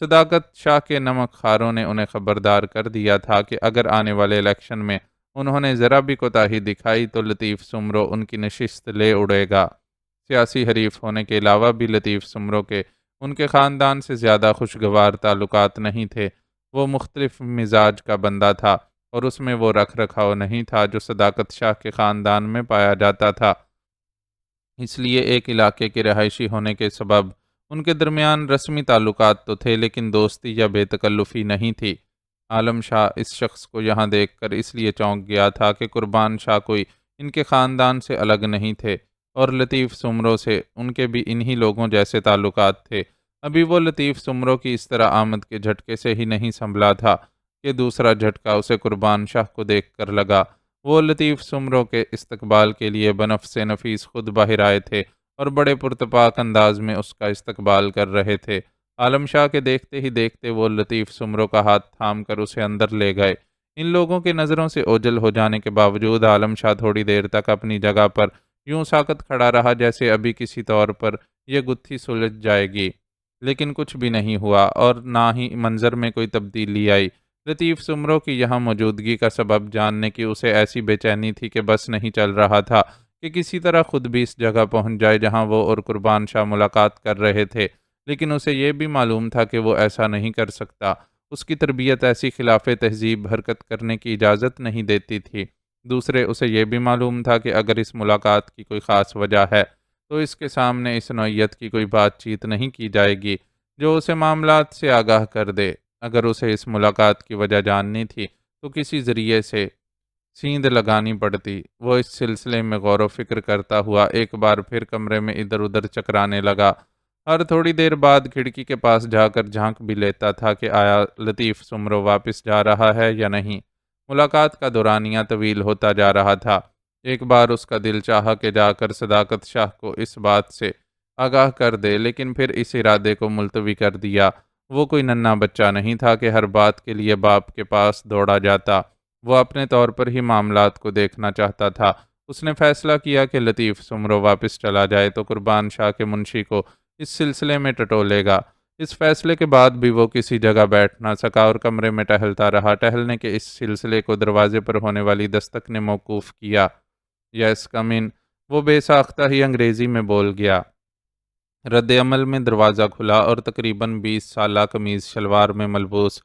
صداقت شاہ کے نمک خاروں نے انہیں خبردار کر دیا تھا کہ اگر آنے والے الیکشن میں انہوں نے ذرا بھی کوتاہی دکھائی تو لطیف سمرو ان کی نشست لے اڑے گا۔ سیاسی حریف ہونے کے علاوہ بھی لطیف سمرو کے ان کے خاندان سے زیادہ خوشگوار تعلقات نہیں تھے۔ وہ مختلف مزاج کا بندہ تھا، اور اس میں وہ رکھ رکھاؤ نہیں تھا جو صداقت شاہ کے خاندان میں پایا جاتا تھا۔ اس لیے ایک علاقے کے رہائشی ہونے کے سبب ان کے درمیان رسمی تعلقات تو تھے، لیکن دوستی یا بے تکلفی نہیں تھی۔ عالم شاہ اس شخص کو یہاں دیکھ کر اس لیے چونک گیا تھا کہ قربان شاہ کوئی ان کے خاندان سے الگ نہیں تھے، اور لطیف سمرو سے ان کے بھی انہی لوگوں جیسے تعلقات تھے۔ ابھی وہ لطیف سمرو کی اس طرح آمد کے جھٹکے سے ہی نہیں سنبھلا تھا کہ دوسرا جھٹکا اسے قربان شاہ کو دیکھ کر لگا۔ وہ لطیف سمرو کے استقبال کے لیے بنفس نفیس خود باہر آئے تھے، اور بڑے پرتپاک انداز میں اس کا استقبال کر رہے تھے۔ عالم شاہ کے دیکھتے ہی دیکھتے وہ لطیف سمرو کا ہاتھ تھام کر اسے اندر لے گئے۔ ان لوگوں کے نظروں سے اوجھل ہو جانے کے باوجود عالم شاہ تھوڑی دیر تک اپنی جگہ پر یوں ساکت کھڑا رہا جیسے ابھی کسی طور پر یہ گتھی سلجھ جائے گی، لیکن کچھ بھی نہیں ہوا، اور نہ ہی منظر میں کوئی تبدیلی آئی۔ لطیف سمرو کی یہاں موجودگی کا سبب جاننے کی اسے ایسی بے چینی تھی کہ بس نہیں چل رہا تھا کہ کسی طرح خود بھی اس جگہ پہنچ جائے جہاں وہ اور قربان شاہ ملاقات کر رہے تھے، لیکن اسے یہ بھی معلوم تھا کہ وہ ایسا نہیں کر سکتا۔ اس کی تربیت ایسی خلاف تہذیب حرکت کرنے کی اجازت نہیں دیتی تھی۔ دوسرے اسے یہ بھی معلوم تھا کہ اگر اس ملاقات کی کوئی خاص وجہ ہے تو اس کے سامنے اس نوعیت کی کوئی بات چیت نہیں کی جائے گی جو اسے معاملات سے آگاہ کر دے۔ اگر اسے اس ملاقات کی وجہ جاننی تھی تو کسی ذریعے سے سیندھ لگانی پڑتی۔ وہ اس سلسلے میں غور و فکر کرتا ہوا ایک بار پھر کمرے میں ادھر ادھر چکرانے لگا۔ ہر تھوڑی دیر بعد کھڑکی کے پاس جا کر جھانک بھی لیتا تھا کہ آیا لطیف سمرو واپس جا رہا ہے یا نہیں۔ ملاقات کا دورانیہ طویل ہوتا جا رہا تھا۔ ایک بار اس کا دل چاہا کہ جا کر صداقت شاہ کو اس بات سے آگاہ کر دے، لیکن پھر اس ارادے کو ملتوی کر دیا۔ وہ کوئی ننھا بچہ نہیں تھا کہ ہر بات کے لیے باپ کے پاس دوڑا جاتا۔ وہ اپنے طور پر ہی معاملات کو دیکھنا چاہتا تھا۔ اس نے فیصلہ کیا کہ لطیف سمرو واپس چلا جائے تو قربان شاہ کے منشی کو اس سلسلے میں ٹٹولے گا۔ اس فیصلے کے بعد بھی وہ کسی جگہ بیٹھ نہ سکا اور کمرے میں ٹہلتا رہا۔ ٹہلنے کے اس سلسلے کو دروازے پر ہونے والی دستک نے موقوف کیا۔ یس کم ان، وہ بے ساختہ ہی انگریزی میں بول گیا۔ رد عمل میں دروازہ کھلا اور تقریباً 20 سالہ قمیض شلوار میں ملبوس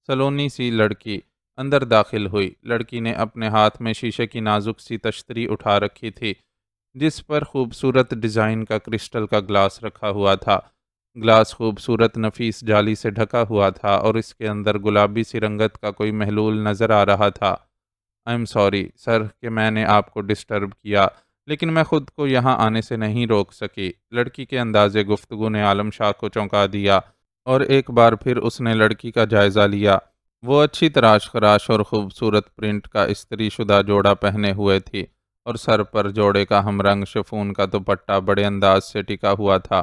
سلونی سی لڑکی اندر داخل ہوئی۔ لڑکی نے اپنے ہاتھ میں شیشے کی نازک سی تشتری اٹھا رکھی تھی جس پر خوبصورت ڈیزائن کا کرسٹل کا گلاس رکھا ہوا تھا۔ گلاس خوبصورت نفیس جالی سے ڈھکا ہوا تھا اور اس کے اندر گلابی سی رنگت کا کوئی محلول نظر آ رہا تھا۔ آئی ایم سوری سر کہ میں نے آپ کو ڈسٹرب کیا، لیکن میں خود کو یہاں آنے سے نہیں روک سکی۔ لڑکی کے انداز گفتگو نے عالم شاہ کو چونکا دیا اور ایک بار پھر اس نے لڑکی کا جائزہ لیا۔ وہ اچھی تراش خراش اور خوبصورت پرنٹ کا استری شدہ جوڑا پہنے ہوئے تھی اور سر پر جوڑے کا ہم رنگ شفون کا دوپٹہ بڑے انداز سے ٹکا ہوا تھا۔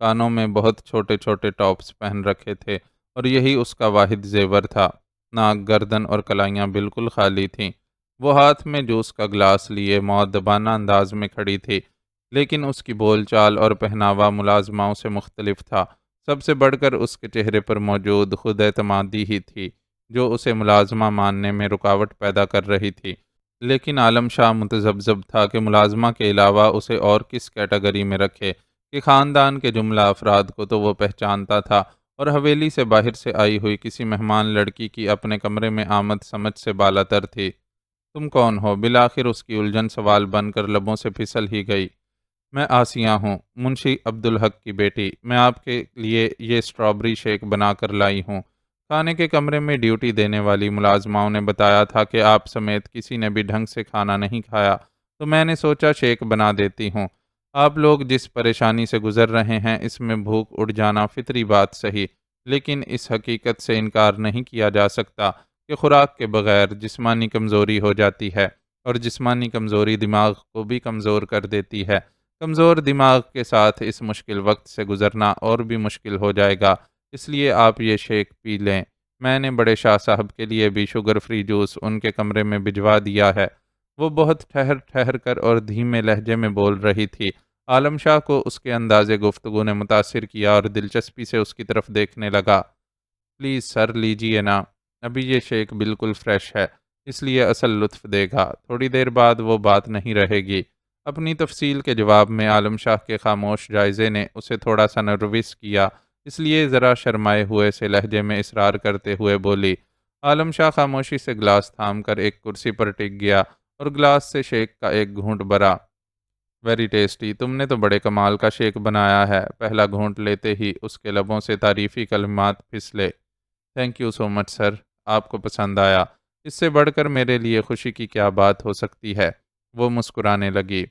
کانوں میں بہت چھوٹے چھوٹے ٹاپس پہن رکھے تھے اور یہی اس کا واحد زیور تھا۔ ناک، گردن اور کلائیاں بالکل خالی تھیں۔ وہ ہاتھ میں جوس کا گلاس لیے مؤدبانہ انداز میں کھڑی تھی، لیکن اس کی بول چال اور پہناوا ملازماؤں سے مختلف تھا۔ سب سے بڑھ کر اس کے چہرے پر موجود خود اعتمادی ہی تھی جو اسے ملازمہ ماننے میں رکاوٹ پیدا کر رہی تھی۔ لیکن عالم شاہ متذبذب تھا کہ ملازمہ کے علاوہ اسے اور کس کیٹیگری میں رکھے، کہ خاندان کے جملہ افراد کو تو وہ پہچانتا تھا اور حویلی سے باہر سے آئی ہوئی کسی مہمان لڑکی کی اپنے کمرے میں آمد سمجھ سے بالاتر تھی۔ تم کون ہو؟ بالآخر اس کی الجھن سوال بن کر لبوں سے پھسل ہی گئی۔ میں آسیہ ہوں، منشی عبدالحق کی بیٹی۔ میں آپ کے لیے یہ اسٹرابری شیک بنا کر لائی ہوں۔ کھانے کے کمرے میں ڈیوٹی دینے والی ملازماؤں نے بتایا تھا کہ آپ سمیت کسی نے بھی ڈھنگ سے کھانا نہیں کھایا، تو میں نے سوچا شیک بنا دیتی ہوں۔ آپ لوگ جس پریشانی سے گزر رہے ہیں اس میں بھوک اٹھ جانا فطری بات صحیح، لیکن اس حقیقت سے انکار نہیں کیا جا سکتا کہ خوراک کے بغیر جسمانی کمزوری ہو جاتی ہے اور جسمانی کمزوری دماغ کو بھی کمزور کر دیتی ہے۔ کمزور دماغ کے ساتھ اس مشکل وقت سے گزرنا اور بھی مشکل ہو جائے گا، اس لیے آپ یہ شیک پی لیں۔ میں نے بڑے شاہ صاحب کے لیے بھی شوگر فری جوس ان کے کمرے میں بھجوا دیا ہے۔ وہ بہت ٹھہر ٹھہر کر اور دھیمے لہجے میں بول رہی تھی۔ عالم شاہ کو اس کے انداز گفتگو نے متاثر کیا اور دلچسپی سے اس کی طرف دیکھنے لگا۔ پلیز سر لیجیے نا، ابھی یہ شیک بالکل فریش ہے، اس لیے اصل لطف دے گا، تھوڑی دیر بعد وہ بات نہیں رہے گی۔ اپنی تفصیل کے جواب میں عالم شاہ کے خاموش جائزے نے اسے تھوڑا سا نروس کیا، اس لیے ذرا شرمائے ہوئے سے لہجے میں اصرار کرتے ہوئے بولی۔ عالم شاہ خاموشی سے گلاس تھام کر ایک کرسی پر ٹک گیا اور گلاس سے شیک کا ایک گھونٹ بھرا۔ ویری ٹیسٹی، تم نے تو بڑے کمال کا شیک بنایا ہے۔ پہلا گھونٹ لیتے ہی اس کے لبوں سے تعریفی کلمات پھسلے۔ تھینک یو سو مچ سر، آپ کو پسند آیا، اس سے بڑھ کر میرے لیے خوشی کی کیا بات ہو سکتی ہے۔ وہ مسکرانے لگی۔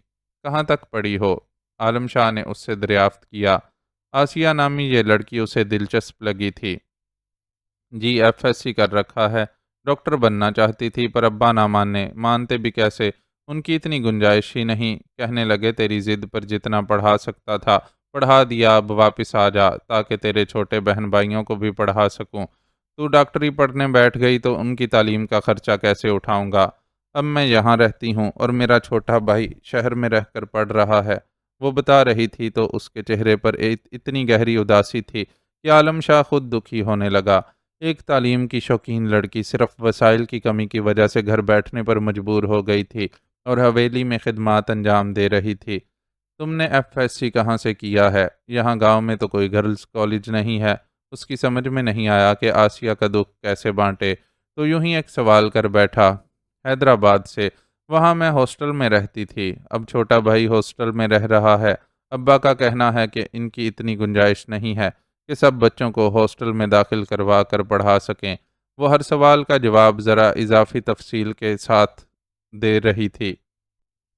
کہاں تک پڑھی ہو؟ عالم شاہ نے اس سے دریافت کیا۔ آسیہ نامی یہ لڑکی اسے دلچسپ لگی تھی۔ جی ایف ایس سی کر رکھا ہے، ڈاکٹر بننا چاہتی تھی پر ابا نہ مانتے بھی کیسے، ان کی اتنی گنجائش ہی نہیں۔ کہنے لگے تیری ضد پر جتنا پڑھا سکتا تھا پڑھا دیا، اب واپس آ جا تاکہ تیرے چھوٹے بہن بھائیوں کو بھی پڑھا سکوں۔ تو ڈاکٹری پڑھنے بیٹھ گئی تو ان کی تعلیم کا خرچہ کیسے اٹھاؤں گا؟ اب میں یہاں رہتی ہوں اور میرا چھوٹا بھائی شہر میں رہ کر پڑھ رہا ہے۔ وہ بتا رہی تھی تو اس کے چہرے پر اتنی گہری اداسی تھی کہ عالم شاہ خود دکھی ہونے لگا۔ ایک تعلیم کی شوقین لڑکی صرف وسائل کی کمی کی وجہ سے گھر بیٹھنے پر مجبور ہو گئی تھی اور حویلی میں خدمات انجام دے رہی تھی۔ تم نے ایف ایس سی کہاں سے کیا ہے؟ یہاں گاؤں میں تو کوئی گرلز کالج نہیں ہے۔ اس کی سمجھ میں نہیں آیا کہ آسیہ کا دکھ کیسے بانٹے، تو یوں ہی ایک سوال کر بیٹھا۔ حیدرآباد سے، وہاں میں ہاسٹل میں رہتی تھی، اب چھوٹا بھائی ہاسٹل میں رہ رہا ہے۔ ابا کا کہنا ہے کہ ان کی اتنی گنجائش نہیں ہے کہ سب بچوں کو ہاسٹل میں داخل کروا کر پڑھا سکیں۔ وہ ہر سوال کا جواب ذرا اضافی تفصیل کے ساتھ دے رہی تھی۔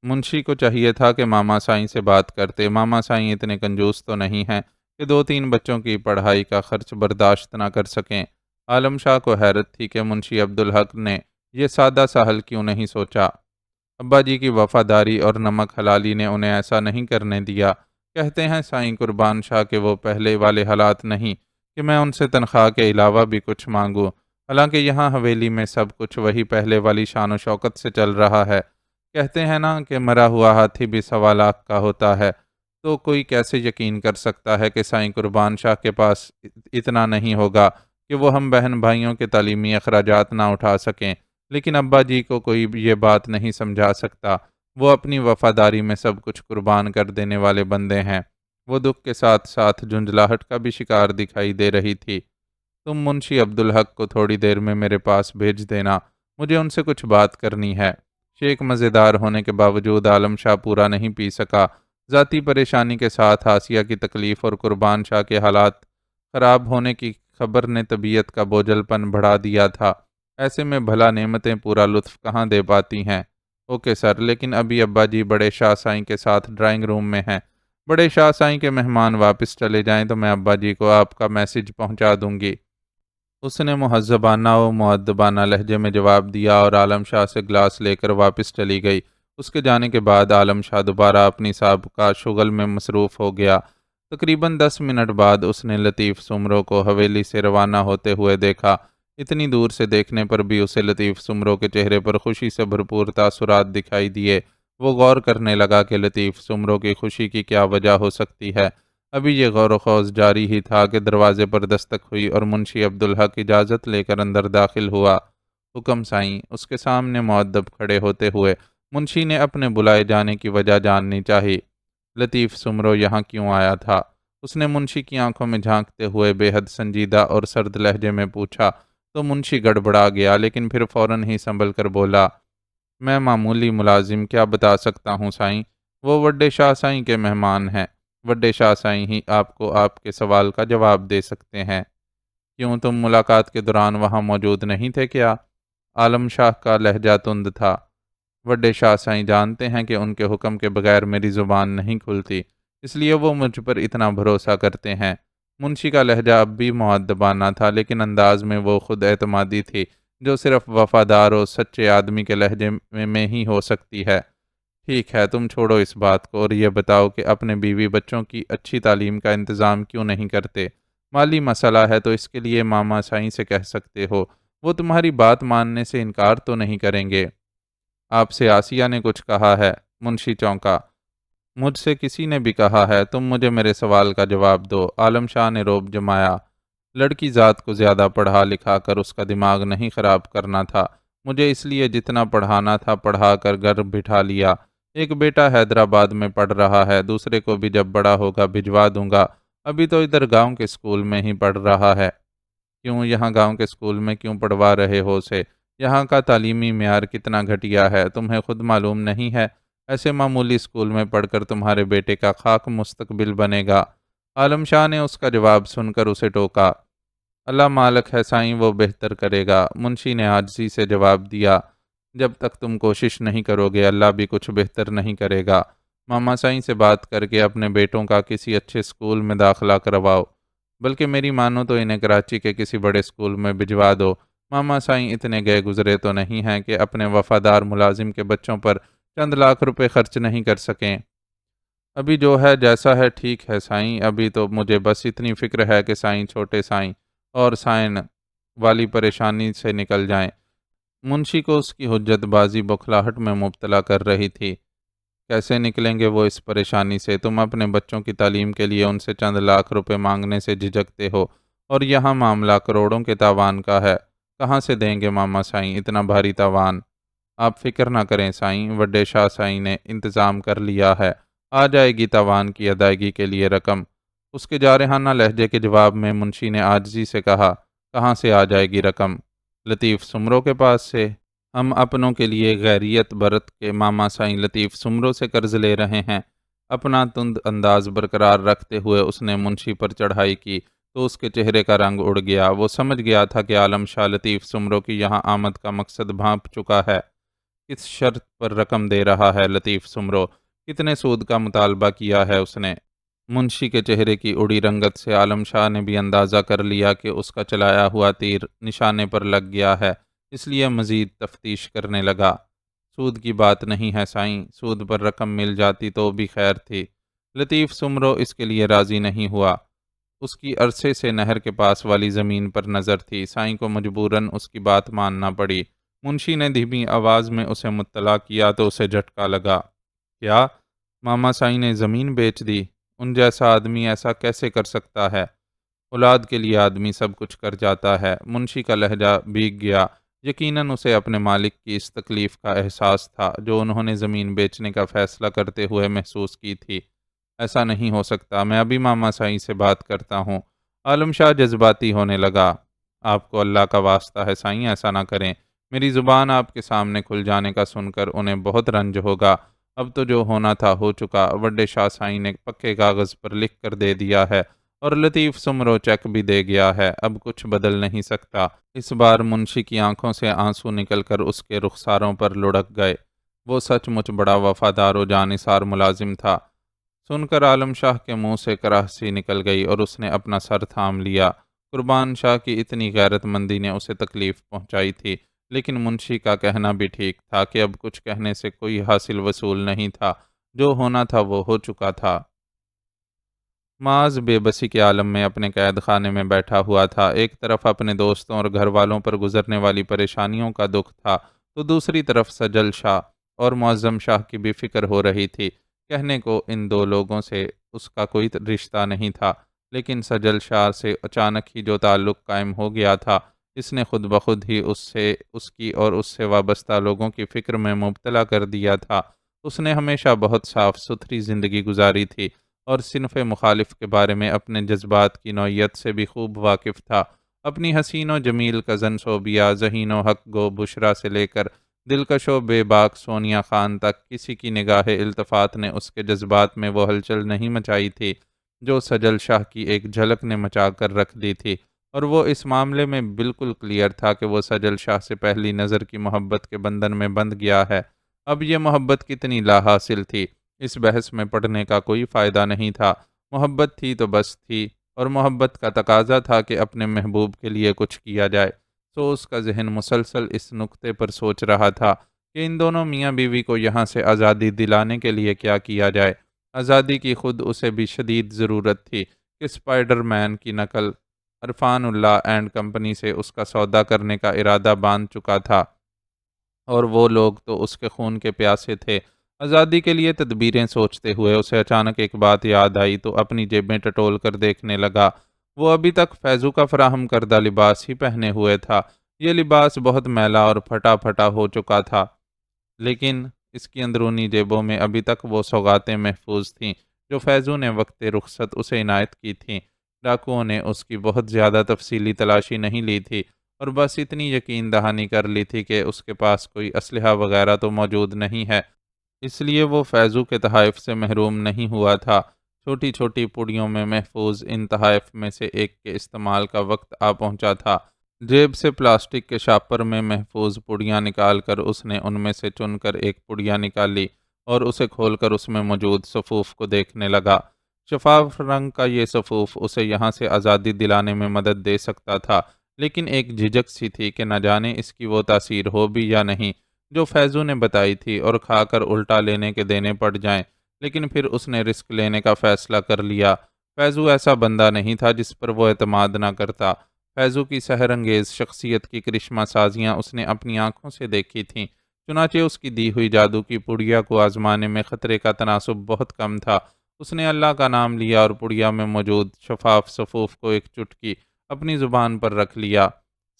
منشی کو چاہیے تھا کہ ماما سائیں سے بات کرتے۔ ماما سائیں اتنے کنجوس تو نہیں ہیں کہ 2-3 بچوں کی پڑھائی کا خرچ برداشت نہ کر سکیں۔ عالم شاہ کو حیرت تھی کہ منشی عبدالحق نے یہ سادہ سا حل کیوں نہیں سوچا۔ ابا جی کی وفاداری اور نمک حلالی نے انہیں ایسا نہیں کرنے دیا۔ کہتے ہیں سائیں قربان شاہ کہ وہ پہلے والے حالات نہیں کہ میں ان سے تنخواہ کے علاوہ بھی کچھ مانگوں، حالانکہ یہاں حویلی میں سب کچھ وہی پہلے والی شان و شوکت سے چل رہا ہے۔ کہتے ہیں نا کہ مرا ہوا ہاتھی بھی 1.25 لاکھ کا ہوتا ہے، تو کوئی کیسے یقین کر سکتا ہے کہ سائیں قربان شاہ کے پاس اتنا نہیں ہوگا کہ وہ ہم بہن بھائیوں کے تعلیمی اخراجات نہ اٹھا سکیں۔ لیکن ابا جی کو کوئی یہ بات نہیں سمجھا سکتا۔ وہ اپنی وفاداری میں سب کچھ قربان کر دینے والے بندے ہیں۔ وہ دکھ کے ساتھ ساتھ جھنجھلاہٹ کا بھی شکار دکھائی دے رہی تھی۔ تم منشی عبدالحق کو تھوڑی دیر میں میرے پاس بھیج دینا، مجھے ان سے کچھ بات کرنی ہے۔ شیک مزیدار ہونے کے باوجود عالم شاہ پورا نہیں پی سکا۔ ذاتی پریشانی کے ساتھ آسیہ کی تکلیف اور قربان شاہ کے حالات خراب ہونے کی خبر نے طبیعت کا بوجھل پن بڑھا دیا تھا۔ ایسے میں بھلا نعمتیں پورا لطف کہاں دے پاتی ہیں۔ اوکے سر، لیکن ابھی ابا جی بڑے شاہ سائیں کے ساتھ ڈرائنگ روم میں ہیں۔ بڑے شاہ سائیں کے مہمان واپس چلے جائیں تو میں ابا جی کو آپ کا میسج پہنچا دوں گی۔ اس نے مہذبانہ و مؤدبانہ لہجے میں جواب دیا اور عالم شاہ سے گلاس لے کر واپس چلی گئی۔ اس کے جانے کے بعد عالم شاہ دوبارہ اپنی سابقہ شغل میں مصروف ہو گیا۔ تقریباً 10 منٹ بعد اس نے لطیف سمرو کو حویلی سے روانہ ہوتے ہوئے دیکھا۔ اتنی دور سے دیکھنے پر بھی اسے لطیف سمرو کے چہرے پر خوشی سے بھرپور تاثرات دکھائی دیے۔ وہ غور کرنے لگا کہ لطیف سمرو کی خوشی کی کیا وجہ ہو سکتی ہے۔ ابھی یہ غور و خوض جاری ہی تھا کہ دروازے پر دستک ہوئی اور منشی عبدالحق اجازت لے کر اندر داخل ہوا۔ حکم سائیں، اس کے سامنے مؤدب کھڑے ہوتے ہوئے منشی نے اپنے بلائے جانے کی وجہ جاننی چاہی۔ لطیف سمرو یہاں کیوں آیا تھا؟ اس نے منشی کی آنکھوں میں جھانکتے ہوئے بے حد سنجیدہ اور سرد لہجے میں پوچھا تو منشی گڑبڑا گیا، لیکن پھر فوراً ہی سنبھل کر بولا، میں معمولی ملازم، کیا بتا سکتا ہوں سائیں؟ وہ وڈے شاہ سائیں کے مہمان ہیں۔ وڈے شاہ سائیں ہی آپ کو آپ کے سوال کا جواب دے سکتے ہیں۔ کیوں، تم ملاقات کے دوران وہاں موجود نہیں تھے کیا؟ عالم شاہ کا لہجہ تند تھا۔ وڈے شاہ سائیں جانتے ہیں کہ ان کے حکم کے بغیر میری زبان نہیں کھلتی، اس لیے وہ مجھ پر اتنا بھروسہ کرتے ہیں۔ منشی کا لہجہ اب بھی مؤدبانہ تھا، لیکن انداز میں وہ خود اعتمادی تھی جو صرف وفادار و سچے آدمی کے لہجے میں ہی ہو سکتی ہے۔ ٹھیک ہے، تم چھوڑو اس بات کو اور یہ بتاؤ کہ اپنے بیوی بچوں کی اچھی تعلیم کا انتظام کیوں نہیں کرتے؟ مالی مسئلہ ہے تو اس کے لیے ماما سائیں سے کہہ سکتے ہو، وہ تمہاری بات ماننے سے انکار تو نہیں کریں گے۔ آپ سے آسیہ نے کچھ کہا ہے؟ منشی چونکا۔ مجھ سے کسی نے بھی کہا ہے؟ تم مجھے میرے سوال کا جواب دو۔ عالم شاہ نے روب جمایا۔ لڑکی ذات کو زیادہ پڑھا لکھا کر اس کا دماغ نہیں خراب کرنا تھا۔ مجھے اس لیے جتنا پڑھانا تھا پڑھا کر گھر بٹھا لیا۔ ایک بیٹا حیدرآباد میں پڑھ رہا ہے، دوسرے کو بھی جب بڑا ہوگا بھجوا دوں گا۔ ابھی تو ادھر گاؤں کے اسکول میں ہی پڑھ رہا ہے۔ کیوں، یہاں گاؤں کے اسکول میں کیوں پڑھوا رہے ہو اسے؟ یہاں کا تعلیمی معیار کتنا گھٹیا ہے، تمہیں خود معلوم نہیں ہے؟ ایسے معمولی اسکول میں پڑھ کر تمہارے بیٹے کا خاک مستقبل بنے گا۔ عالم شاہ نے اس کا جواب سن کر اسے ٹوکا۔ اللہ مالک ہے سائیں، وہ بہتر کرے گا، منشی نے عاجزی سے جواب دیا۔ جب تک تم کوشش نہیں کرو گے اللہ بھی کچھ بہتر نہیں کرے گا۔ ماما سائیں سے بات کر کے اپنے بیٹوں کا کسی اچھے اسکول میں داخلہ کرواؤ، بلکہ میری مانو تو انہیں کراچی کے کسی بڑے اسکول میں بھجوا دو۔ ماما سائیں اتنے گئے گزرے تو نہیں ہیں کہ اپنے وفادار ملازم کے بچوں پر چند لاکھ روپے خرچ نہیں کر سکیں۔ ابھی جو ہے جیسا ہے ٹھیک ہے سائیں، ابھی تو مجھے بس اتنی فکر ہے کہ سائیں چھوٹے سائیں اور سائن والی پریشانی سے نکل جائیں۔ منشی کو اس کی حجت بازی بخلاہٹ میں مبتلا کر رہی تھی۔ کیسے نکلیں گے وہ اس پریشانی سے؟ تم اپنے بچوں کی تعلیم کے لیے ان سے چند لاکھ روپے مانگنے سے جھجکتے ہو، اور یہاں معاملہ کروڑوں کے تاوان کا ہے۔ کہاں سے دیں گے ماما سائیں اتنا بھاری تاوان؟ آپ فکر نہ کریں سائیں، وڈے شاہ سائیں نے انتظام کر لیا ہے، آ جائے گی تاوان کی ادائیگی کے لیے رقم۔ اس کے جارحانہ لہجے کے جواب میں منشی نے عاجزی سے کہا، کہاں سے آ جائے گی رقم؟ لطیف سمرو کے پاس سے؟ ہم اپنوں کے لیے غیریت برت کے ماما سائیں لطیف سمرو سے قرض لے رہے ہیں۔ اپنا تند انداز برقرار رکھتے ہوئے اس نے منشی پر چڑھائی کی تو اس کے چہرے کا رنگ اڑ گیا۔ وہ سمجھ گیا تھا کہ عالم شاہ لطیف سمرو کی یہاں آمد کا مقصد بھانپ چکا ہے۔ کس شرط پر رقم دے رہا ہے لطیف سمرو؟ کتنے سود کا مطالبہ کیا ہے اس نے؟ منشی کے چہرے کی اڑی رنگت سے عالم شاہ نے بھی اندازہ کر لیا کہ اس کا چلایا ہوا تیر نشانے پر لگ گیا ہے، اس لیے مزید تفتیش کرنے لگا۔ سود کی بات نہیں ہے سائیں، سود پر رقم مل جاتی تو بھی خیر تھی۔ لطیف سمرو اس کے لیے راضی نہیں ہوا۔ اس کی عرصے سے نہر کے پاس والی زمین پر نظر تھی، سائیں کو مجبوراً اس کی بات ماننا پڑی۔ منشی نے دھیمی آواز میں اسے مطلع کیا تو اسے جھٹکا لگا۔ کیا؟ ماما سائیں نے زمین بیچ دی؟ ان جیسا آدمی ایسا کیسے کر سکتا ہے؟ اولاد کے لیے آدمی سب کچھ کر جاتا ہے۔ منشی کا لہجہ بھیگ گیا۔ یقیناً اسے اپنے مالک کی اس تکلیف کا احساس تھا جو انہوں نے زمین بیچنے کا فیصلہ کرتے ہوئے محسوس کی تھی۔ ایسا نہیں ہو سکتا، میں ابھی ماما سائیں سے بات کرتا ہوں۔ عالم شاہ جذباتی ہونے لگا۔ آپ کو اللہ کا واسطہ ہے سائیں، ایسا نہ کریں۔ میری زبان آپ کے سامنے کھل جانے کا سن کر انہیں بہت رنج ہوگا۔ اب تو جو ہونا تھا ہو چکا۔ وڈے شاہ سائیں نے پکے کاغذ پر لکھ کر دے دیا ہے اور لطیف سمرو چیک بھی دے گیا ہے، اب کچھ بدل نہیں سکتا۔ اس بار منشی کی آنکھوں سے آنسو نکل کر اس کے رخساروں پر لڑک گئے۔ وہ سچ مچ بڑا وفادار و جانثار ملازم تھا۔ سن کر عالم شاہ کے منہ سے کراہ سی نکل گئی اور اس نے اپنا سر تھام لیا۔ قربان شاہ کی اتنی غیرت مندی نے اسے تکلیف پہنچائی تھی، لیکن منشی کا کہنا بھی ٹھیک تھا کہ اب کچھ کہنے سے کوئی حاصل وصول نہیں تھا، جو ہونا تھا وہ ہو چکا تھا۔ معاذ بے بسی کے عالم میں اپنے قید خانے میں بیٹھا ہوا تھا۔ ایک طرف اپنے دوستوں اور گھر والوں پر گزرنے والی پریشانیوں کا دکھ تھا تو دوسری طرف سجل شاہ اور معظم شاہ کی بھی فکر ہو رہی تھی۔ کہنے کو ان دو لوگوں سے اس کا کوئی رشتہ نہیں تھا، لیکن سجل شاہ سے اچانک ہی جو تعلق قائم ہو گیا تھا، اس نے خود بخود ہی اس کی اور اس سے وابستہ لوگوں کی فکر میں مبتلا کر دیا تھا۔ اس نے ہمیشہ بہت صاف ستھری زندگی گزاری تھی اور صنف مخالف کے بارے میں اپنے جذبات کی نوعیت سے بھی خوب واقف تھا۔ اپنی حسین و جمیل کزن صوبیہ، ذہین و حق گو بشرا سے لے کر دلکش و بے باک سونیا خان تک کسی کی نگاہ التفات نے اس کے جذبات میں وہ ہلچل نہیں مچائی تھی جو سجل شاہ کی ایک جھلک نے مچا کر رکھ دی تھی، اور وہ اس معاملے میں بالکل کلیئر تھا کہ وہ سجل شاہ سے پہلی نظر کی محبت کے بندھن میں بندھ گیا ہے۔ اب یہ محبت کتنی لا حاصل تھی، اس بحث میں پڑھنے کا کوئی فائدہ نہیں تھا۔ محبت تھی تو بس تھی، اور محبت کا تقاضا تھا کہ اپنے محبوب کے لیے کچھ کیا جائے۔ سو اس کا ذہن مسلسل اس نکتے پر سوچ رہا تھا کہ ان دونوں میاں بیوی کو یہاں سے آزادی دلانے کے لیے کیا کیا جائے۔ آزادی کی خود اسے بھی شدید ضرورت تھی کہ اسپائڈر مین کی نقل عرفان اللہ اینڈ کمپنی سے اس کا سودا کرنے کا ارادہ باندھ چکا تھا، اور وہ لوگ تو اس کے خون کے پیاسے تھے۔ آزادی کے لیے تدبیریں سوچتے ہوئے اسے اچانک ایک بات یاد آئی تو اپنی جیبیں ٹٹول کر دیکھنے لگا۔ وہ ابھی تک فیضو کا فراہم کردہ لباس ہی پہنے ہوئے تھا۔ یہ لباس بہت میلا اور پھٹا پھٹا ہو چکا تھا، لیکن اس کی اندرونی جیبوں میں ابھی تک وہ سوغاتیں محفوظ تھیں جو فیضو نے وقت رخصت اسے عنایت کی تھیں۔ ڈاکوؤں نے اس کی بہت زیادہ تفصیلی تلاشی نہیں لی تھی، اور بس اتنی یقین دہانی کر لی تھی کہ اس کے پاس کوئی اسلحہ وغیرہ تو موجود نہیں ہے، اس لیے وہ فیضو کے تحائف سے محروم نہیں ہوا تھا۔ چھوٹی چھوٹی پڑیوں میں محفوظ ان تحائف میں سے ایک کے استعمال کا وقت آ پہنچا تھا۔ جیب سے پلاسٹک کے شاپر میں محفوظ پڑیاں نکال کر اس نے ان میں سے چن کر ایک پڑیا نکالی اور اسے کھول کر اس میں موجود صفوف کو دیکھنے لگا۔ شفاف رنگ کا یہ صفوف اسے یہاں سے آزادی دلانے میں مدد دے سکتا تھا، لیکن ایک جھجک سی تھی کہ نہ جانے اس کی وہ تاثیر ہو بھی یا نہیں جو فیضو نے بتائی تھی، اور کھا کر الٹا لینے کے دینے پڑ جائیں۔ لیکن پھر اس نے رسک لینے کا فیصلہ کر لیا۔ فیضو ایسا بندہ نہیں تھا جس پر وہ اعتماد نہ کرتا۔ فیضو کی سحر انگیز شخصیت کی کرشمہ سازیاں اس نے اپنی آنکھوں سے دیکھی تھیں، چنانچہ اس کی دی ہوئی جادو کی پڑیا کو آزمانے میں خطرے کا تناسب بہت کم تھا۔ اس نے اللہ کا نام لیا اور پڑیا میں موجود شفاف صفوف کو ایک چٹکی اپنی زبان پر رکھ لیا۔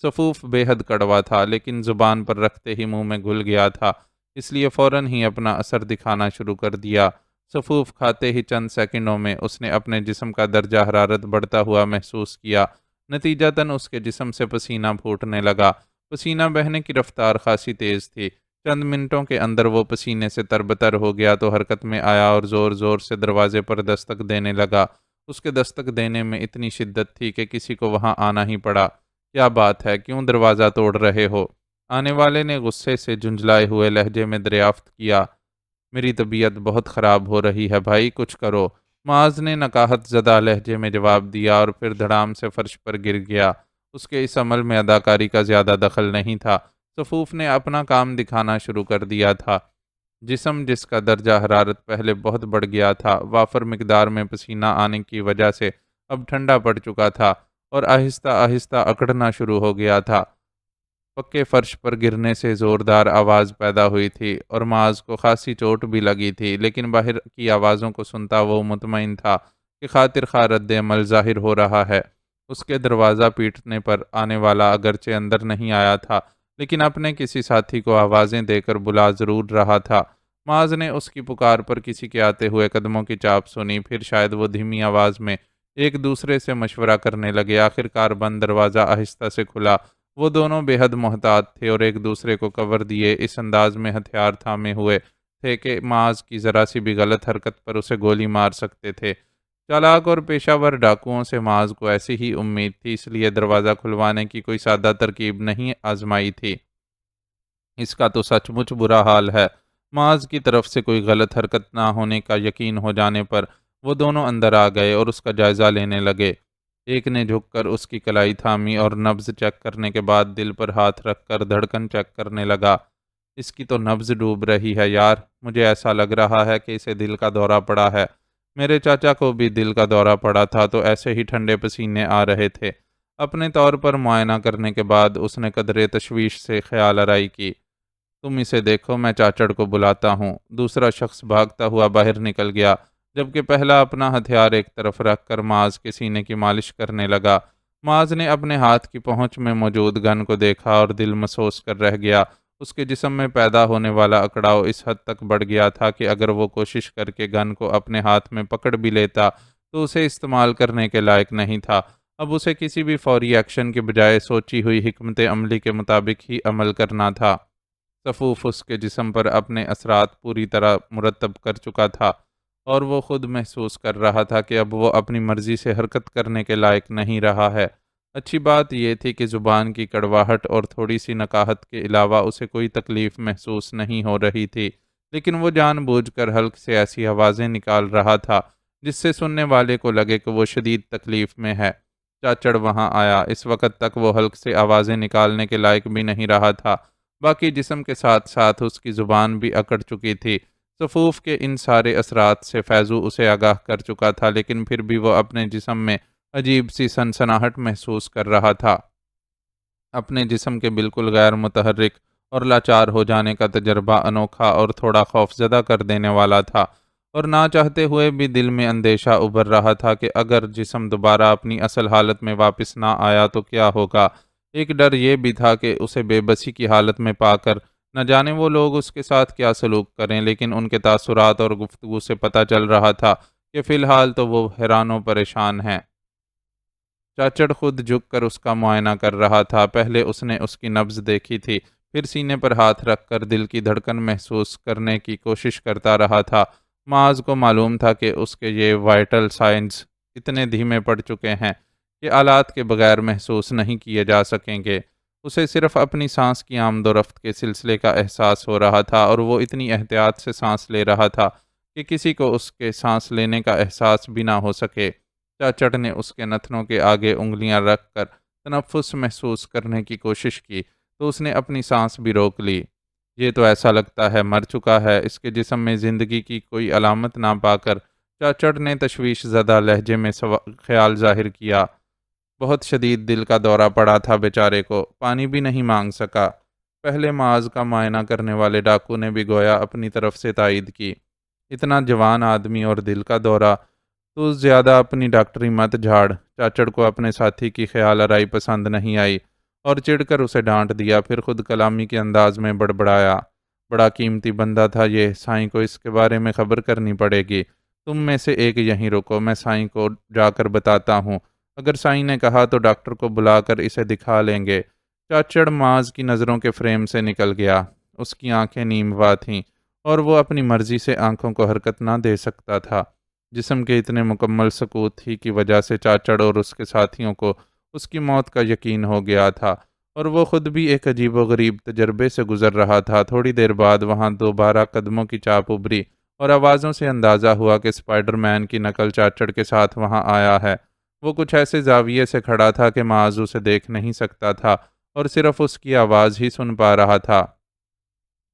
صفوف بے حد کڑوا تھا، لیکن زبان پر رکھتے ہی منہ میں گھل گیا تھا، اس لیے فوراً ہی اپنا اثر دکھانا شروع کر دیا۔ صفوف کھاتے ہی چند سیکنڈوں میں اس نے اپنے جسم کا درجہ حرارت بڑھتا ہوا محسوس کیا۔ نتیجتاً اس کے جسم سے پسینہ پھوٹنے لگا۔ پسینہ بہنے کی رفتار خاصی تیز تھی۔ چند منٹوں کے اندر وہ پسینے سے تربتر ہو گیا تو حرکت میں آیا اور زور زور سے دروازے پر دستک دینے لگا۔ اس کے دستک دینے میں اتنی شدت تھی کہ کسی کو وہاں آنا ہی پڑا۔ کیا بات ہے، کیوں دروازہ توڑ رہے ہو؟ آنے والے نے غصے سے جھنجھلائے ہوئے لہجے میں دریافت کیا۔ میری طبیعت بہت خراب ہو رہی ہے بھائی، کچھ کرو، معاذ نے نکاہت زدہ لہجے میں جواب دیا اور پھر دھڑام سے فرش پر گر گیا۔ اس کے اس عمل میں اداکاری کا زیادہ دخل نہیں تھا۔ صفوف نے اپنا کام دکھانا شروع کر دیا تھا۔ جسم جس کا درجہ حرارت پہلے بہت بڑھ گیا تھا، وافر مقدار میں پسینہ آنے کی وجہ سے اب ٹھنڈا پڑ چکا تھا اور آہستہ آہستہ اکڑنا شروع ہو گیا تھا۔ پکے فرش پر گرنے سے زوردار آواز پیدا ہوئی تھی اور معاذ کو خاصی چوٹ بھی لگی تھی، لیکن باہر کی آوازوں کو سنتا وہ مطمئن تھا کہ خاطر خواہ رد عمل ظاہر ہو رہا ہے۔ اس کے دروازہ پیٹنے پر آنے والا اگرچہ اندر نہیں آیا تھا، لیکن اپنے کسی ساتھی کو آوازیں دے کر بلا ضرور رہا تھا۔ معاذ نے اس کی پکار پر کسی کے آتے ہوئے قدموں کی چاپ سنی، پھر شاید وہ دھیمی آواز میں ایک دوسرے سے مشورہ کرنے لگے۔ آخرکار بند دروازہ آہستہ سے کھلا۔ وہ دونوں بے حد محتاط تھے اور ایک دوسرے کو کور دیے اس انداز میں ہتھیار تھامے ہوئے تھے کہ معاذ کی ذرا سی بھی غلط حرکت پر اسے گولی مار سکتے تھے۔ چالاک اور پیشہ ور ڈاکوؤں سے معاذ کو ایسی ہی امید تھی، اس لیے دروازہ کھلوانے کی کوئی سادہ ترکیب نہیں آزمائی تھی۔ اس کا تو سچ مچ برا حال ہے۔ معاذ کی طرف سے کوئی غلط حرکت نہ ہونے کا یقین ہو جانے پر وہ دونوں اندر آ گئے اور اس کا جائزہ لینے لگے۔ ایک نے جھک کر اس کی کلائی تھامی اور نبض چیک کرنے کے بعد دل پر ہاتھ رکھ کر دھڑکن چیک کرنے لگا۔ اس کی تو نبض ڈوب رہی ہے یار، مجھے ایسا لگ رہا ہے کہ اسے دل کا دورہ پڑا ہے۔ میرے چاچا کو بھی دل کا دورہ پڑا تھا تو ایسے ہی ٹھنڈے پسینے آ رہے تھے۔ اپنے طور پر معائنہ کرنے کے بعد اس نے قدرے تشویش سے خیال آرائی کی۔ تم اسے دیکھو، میں چاچڑ کو بلاتا ہوں۔ دوسرا شخص بھاگتا ہوا باہر نکل گیا، جبکہ پہلا اپنا ہتھیار ایک طرف رکھ کر معاذ کے سینے کی مالش کرنے لگا۔ معاذ نے اپنے ہاتھ کی پہنچ میں موجود گن کو دیکھا اور دل محسوس کر رہ گیا۔ اس کے جسم میں پیدا ہونے والا اکڑاؤ اس حد تک بڑھ گیا تھا کہ اگر وہ کوشش کر کے گن کو اپنے ہاتھ میں پکڑ بھی لیتا تو اسے استعمال کرنے کے لائق نہیں تھا۔ اب اسے کسی بھی فوری ایکشن کے بجائے سوچی ہوئی حکمت عملی کے مطابق ہی عمل کرنا تھا۔ صفوف اس کے جسم پر اپنے اثرات پوری طرح مرتب کر چکا تھا اور وہ خود محسوس کر رہا تھا کہ اب وہ اپنی مرضی سے حرکت کرنے کے لائق نہیں رہا ہے۔ اچھی بات یہ تھی کہ زبان کی کڑواہٹ اور تھوڑی سی نکاہت کے علاوہ اسے کوئی تکلیف محسوس نہیں ہو رہی تھی، لیکن وہ جان بوجھ کر حلق سے ایسی آوازیں نکال رہا تھا جس سے سننے والے کو لگے کہ وہ شدید تکلیف میں ہے۔ چاچڑ وہاں آیا۔ اس وقت تک وہ حلق سے آوازیں نکالنے کے لائق بھی نہیں رہا تھا، باقی جسم کے ساتھ ساتھ اس کی زبان بھی اکڑ چکی تھی۔ صفوف کے ان سارے اثرات سے فیضو اسے آگاہ کر چکا تھا، لیکن پھر بھی وہ اپنے جسم میں عجیب سی سنسناہٹ محسوس کر رہا تھا۔ اپنے جسم کے بالکل غیر متحرک اور لاچار ہو جانے کا تجربہ انوکھا اور تھوڑا خوفزدہ کر دینے والا تھا، اور نہ چاہتے ہوئے بھی دل میں اندیشہ ابھر رہا تھا کہ اگر جسم دوبارہ اپنی اصل حالت میں واپس نہ آیا تو کیا ہوگا۔ ایک ڈر یہ بھی تھا کہ اسے بے بسی کی حالت میں پا کر نہ جانے وہ لوگ اس کے ساتھ کیا سلوک کریں، لیکن ان کے تاثرات اور گفتگو سے پتہ چل رہا تھا کہ فی الحال تو وہ حیران و پریشان ہیں۔ چاچڑ خود جھک کر اس کا معائنہ کر رہا تھا۔ پہلے اس نے اس کی نبض دیکھی تھی، پھر سینے پر ہاتھ رکھ کر دل کی دھڑکن محسوس کرنے کی کوشش کرتا رہا تھا۔ معاذ کو معلوم تھا کہ اس کے یہ وائٹل سائنز اتنے دھیمے پڑ چکے ہیں کہ آلات کے بغیر محسوس نہیں کیے جا سکیں گے۔ اسے صرف اپنی سانس کی آمد و رفت کے سلسلے کا احساس ہو رہا تھا اور وہ اتنی احتیاط سے سانس لے رہا تھا کہ کسی کو اس کے سانس لینے کا احساس بھی نہ ہو سکے۔ چاچڑ نے اس کے نتنوں کے آگے انگلیاں رکھ کر تنفس محسوس کرنے کی کوشش کی تو اس نے اپنی سانس بھی روک لی۔ یہ تو ایسا لگتا ہے مر چکا ہے۔ اس کے جسم میں زندگی کی کوئی علامت نہ پا کر چاچڑ نے تشویش زدہ لہجے میں خیال ظاہر کیا۔ بہت شدید دل کا دورہ پڑا تھا بیچارے کو، پانی بھی نہیں مانگ سکا۔ پہلے معاذ کا معائنہ کرنے والے ڈاکو نے بھی گویا اپنی طرف سے تائید کی۔ اتنا جوان آدمی اور دل کا دورہ، تو زیادہ اپنی ڈاکٹری مت جھاڑ۔ چاچڑ کو اپنے ساتھی کی خیال آرائی پسند نہیں آئی اور چڑ کر اسے ڈانٹ دیا، پھر خود کلامی کے انداز میں بڑبڑایا۔ بڑا قیمتی بندہ تھا یہ، سائیں کو اس کے بارے میں خبر کرنی پڑے گی۔ تم میں سے ایک یہیں رکو، میں سائیں کو جا کر بتاتا ہوں۔ اگر سائیں نے کہا تو ڈاکٹر کو بلا کر اسے دکھا لیں گے۔ چاچڑ معاذ کی نظروں کے فریم سے نکل گیا۔ اس کی آنکھیں نیم وا تھیں اور وہ اپنی مرضی سے آنکھوں کو حرکت نہ دے سکتا تھا۔ جسم کے اتنے مکمل سکوت ہی کی وجہ سے چاچڑ اور اس کے ساتھیوں کو اس کی موت کا یقین ہو گیا تھا، اور وہ خود بھی ایک عجیب و غریب تجربے سے گزر رہا تھا۔ تھوڑی دیر بعد وہاں دوبارہ قدموں کی چاپ ابھری اور آوازوں سے اندازہ ہوا کہ اسپائڈر مین کی نقل چاچڑ کے ساتھ وہاں آیا ہے۔ وہ کچھ ایسے زاویے سے کھڑا تھا کہ معاذ اسے دیکھ نہیں سکتا تھا اور صرف اس کی آواز ہی سن پا رہا تھا۔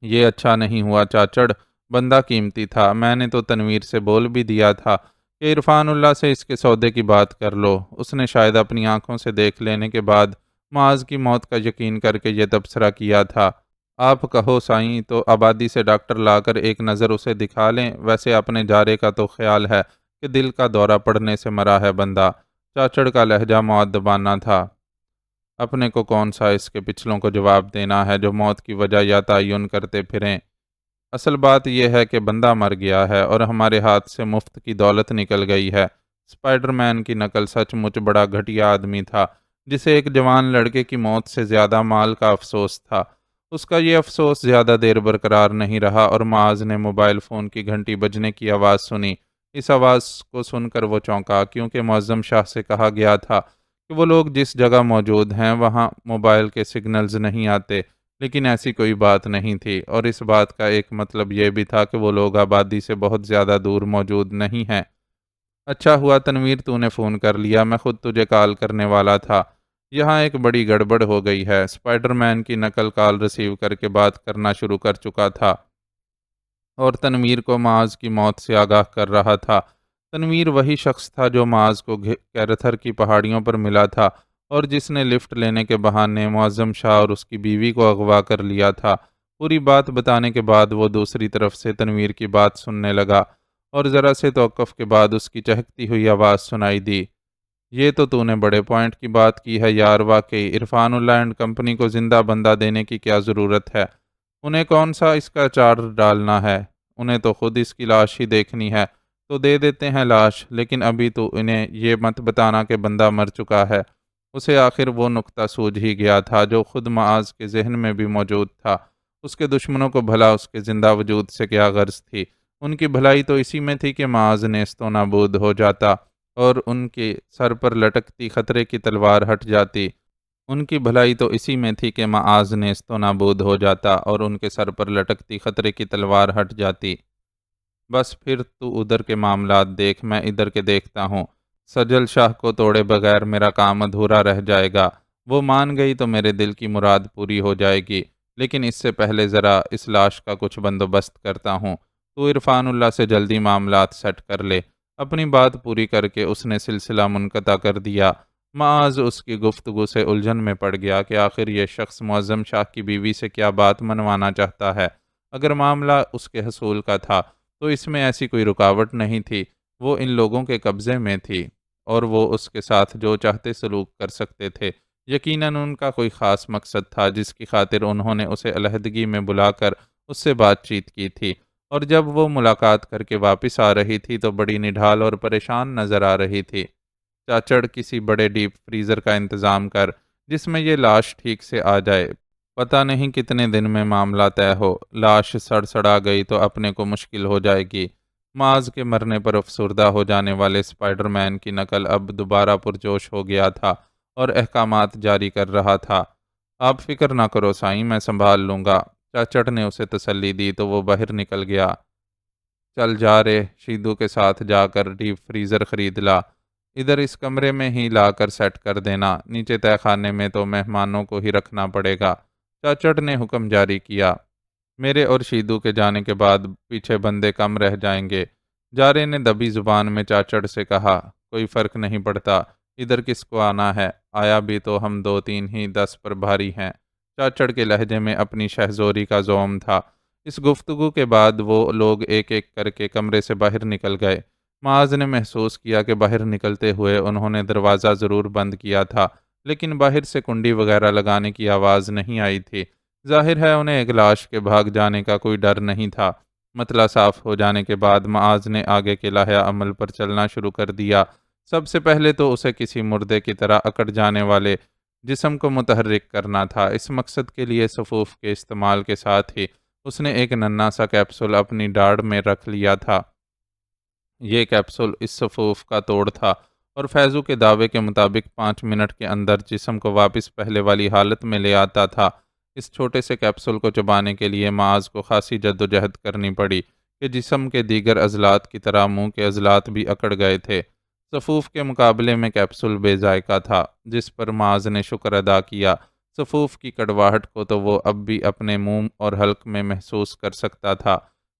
یہ اچھا نہیں ہوا چاچڑ، بندہ قیمتی تھا۔ میں نے تو تنویر سے بول بھی دیا تھا کہ عرفان اللہ سے اس کے سودے کی بات کر لو۔ اس نے شاید اپنی آنکھوں سے دیکھ لینے کے بعد معاذ کی موت کا یقین کر کے یہ تبصرہ کیا تھا۔ آپ کہو سائیں تو آبادی سے ڈاکٹر لا کر ایک نظر اسے دکھا لیں۔ ویسے اپنے جارے کا تو خیال ہے کہ دل کا دورہ پڑنے سے مرا ہے بندہ۔ چاچڑ کا لہجہ مؤدبانہ تھا۔ اپنے کو کون سا اس کے پچھلوں کو جواب دینا ہے جو موت کی وجہ یا تعین کرتے پھریں۔ اصل بات یہ ہے کہ بندہ مر گیا ہے اور ہمارے ہاتھ سے مفت کی دولت نکل گئی ہے۔ اسپائڈر مین کی نقل سچ مچ بڑا گھٹیا آدمی تھا، جسے ایک جوان لڑکے کی موت سے زیادہ مال کا افسوس تھا۔ اس کا یہ افسوس زیادہ دیر برقرار نہیں رہا اور معاذ نے موبائل فون کی گھنٹی بجنے کی آواز سنی۔ اس آواز کو سن کر وہ چونکا، کیونکہ معظم شاہ سے کہا گیا تھا کہ وہ لوگ جس جگہ موجود ہیں وہاں موبائل کے سگنلز نہیں آتے، لیکن ایسی کوئی بات نہیں تھی، اور اس بات کا ایک مطلب یہ بھی تھا کہ وہ لوگ آبادی سے بہت زیادہ دور موجود نہیں ہیں۔ اچھا ہوا تنویر تو نے فون کر لیا، میں خود تجھے کال کرنے والا تھا۔ یہاں ایک بڑی گڑبڑ ہو گئی ہے۔ اسپائڈر مین کی نقل کال ریسیو کر کے بات کرنا شروع کر چکا تھا اور تنویر کو معاذ کی موت سے آگاہ کر رہا تھا۔ تنویر وہی شخص تھا جو معاذ کو کیرتھر کی پہاڑیوں پر ملا تھا اور جس نے لفٹ لینے کے بہانے معظم شاہ اور اس کی بیوی کو اغوا کر لیا تھا۔ پوری بات بتانے کے بعد وہ دوسری طرف سے تنویر کی بات سننے لگا اور ذرا سے توقف کے بعد اس کی چہکتی ہوئی آواز سنائی دی۔ یہ تو نے بڑے پوائنٹ کی بات کی ہے یار، واقعی عرفان اللہ اینڈ کمپنی کو زندہ بندہ دینے کی کیا ضرورت ہے؟ انہیں کون سا اس کا چارج ڈالنا ہے؟ انہیں تو خود اس کی لاش ہی دیکھنی ہے، تو دے دیتے ہیں لاش، لیکن ابھی تو انہیں یہ مت بتانا کہ بندہ مر چکا ہے۔ اسے آخر وہ نقطہ سوجھ ہی گیا تھا جو خود معاذ کے ذہن میں بھی موجود تھا۔ اس کے دشمنوں کو بھلا اس کے زندہ وجود سے کیا غرض تھی؟ ان کی بھلائی تو اسی میں تھی کہ معاذ نیست و نابود ہو جاتا اور ان کے سر پر لٹکتی خطرے کی تلوار ہٹ جاتی۔ ان کی بھلائی تو اسی میں تھی کہ معاذ نیست و نابود ہو جاتا اور ان کے سر پر لٹکتی خطرے کی تلوار ہٹ جاتی۔ بس پھر تو ادھر کے معاملات دیکھ، میں ادھر کے دیکھتا ہوں۔ سجل شاہ کو توڑے بغیر میرا کام ادھورا رہ جائے گا۔ وہ مان گئی تو میرے دل کی مراد پوری ہو جائے گی، لیکن اس سے پہلے ذرا اس لاش کا کچھ بندوبست کرتا ہوں۔ تو عرفان اللہ سے جلدی معاملات سیٹ کر لے۔ اپنی بات پوری کر کے اس نے سلسلہ منقطع کر دیا۔ معاذ اس کی گفتگو سے الجھن میں پڑ گیا کہ آخر یہ شخص معظم شاہ کی بیوی سے کیا بات منوانا چاہتا ہے۔ اگر معاملہ اس کے حصول کا تھا تو اس میں ایسی کوئی رکاوٹ نہیں تھی، وہ ان لوگوں کے قبضے میں تھی اور وہ اس کے ساتھ جو چاہتے سلوک کر سکتے تھے۔ یقیناً ان کا کوئی خاص مقصد تھا جس کی خاطر انہوں نے اسے علیحدگی میں بلا کر اس سے بات چیت کی تھی، اور جب وہ ملاقات کر کے واپس آ رہی تھی تو بڑی نڈھال اور پریشان نظر آ رہی تھی۔ چاچڑ کسی بڑے ڈیپ فریزر کا انتظام کر جس میں یہ لاش ٹھیک سے آ جائے، پتہ نہیں کتنے دن میں معاملہ طے ہو۔ لاش سڑ سڑا گئی تو اپنے کو مشکل ہو جائے گی۔ معاذ کے مرنے پر افسردہ ہو جانے والے اسپائڈر مین کی نقل اب دوبارہ پرجوش ہو گیا تھا اور احکامات جاری کر رہا تھا۔ آپ فکر نہ کرو سائیں، میں سنبھال لوں گا۔ چاچڑ نے اسے تسلی دی تو وہ باہر نکل گیا۔ چل جا رے، شیدو کے ساتھ جا کر ڈیپ فریزر خرید لا۔ ادھر اس کمرے میں ہی لا کر سیٹ کر دینا، نیچے تہہ خانے میں تو مہمانوں کو ہی رکھنا پڑے گا۔ چاچڑ نے حکم جاری کیا۔ میرے اور شیدو کے جانے کے بعد پیچھے بندے کم رہ جائیں گے۔ جارے نے دبی زبان میں چاچڑ سے کہا، کوئی فرق نہیں پڑتا، ادھر کس کو آنا ہے، آیا بھی تو ہم دو تین ہی 10 پر بھاری ہیں۔ چاچڑ کے لہجے میں اپنی شہزوری کا زوم تھا۔ اس گفتگو کے بعد وہ لوگ ایک ایک کر کے کمرے سے باہر نکل گئے۔ معاذ نے محسوس کیا کہ باہر نکلتے ہوئے انہوں نے دروازہ ضرور بند کیا تھا، لیکن باہر سے کنڈی وغیرہ لگانے کی آواز نہیں آئی تھی۔ ظاہر ہے انہیں ایک لاش کے بھاگ جانے کا کوئی ڈر نہیں تھا۔ مسئلہ صاف ہو جانے کے بعد معاذ نے آگے کے لائحہ عمل پر چلنا شروع کر دیا۔ سب سے پہلے تو اسے کسی مردے کی طرح اکڑ جانے والے جسم کو متحرک کرنا تھا۔ اس مقصد کے لیے صفوف کے استعمال کے ساتھ ہی اس نے ایک ننھا سا کیپسول اپنی ڈاڑھ میں رکھ لیا تھا۔ یہ کیپسول اس صفوف کا توڑ تھا اور فیضو کے دعوے کے مطابق 5 منٹ کے اندر جسم کو واپس پہلے والی حالت میں لے آتا تھا۔ اس چھوٹے سے کیپسول کو چبانے کے لیے معاذ کو خاصی جدوجہد کرنی پڑی کہ جسم کے دیگر عضلات کی طرح منہ کے عضلات بھی اکڑ گئے تھے۔ صفوف کے مقابلے میں کیپسول بے ذائقہ تھا، جس پر معاذ نے شکر ادا کیا۔ صفوف کی کڑواہٹ کو تو وہ اب بھی اپنے منہ اور حلق میں محسوس کر سکتا تھا۔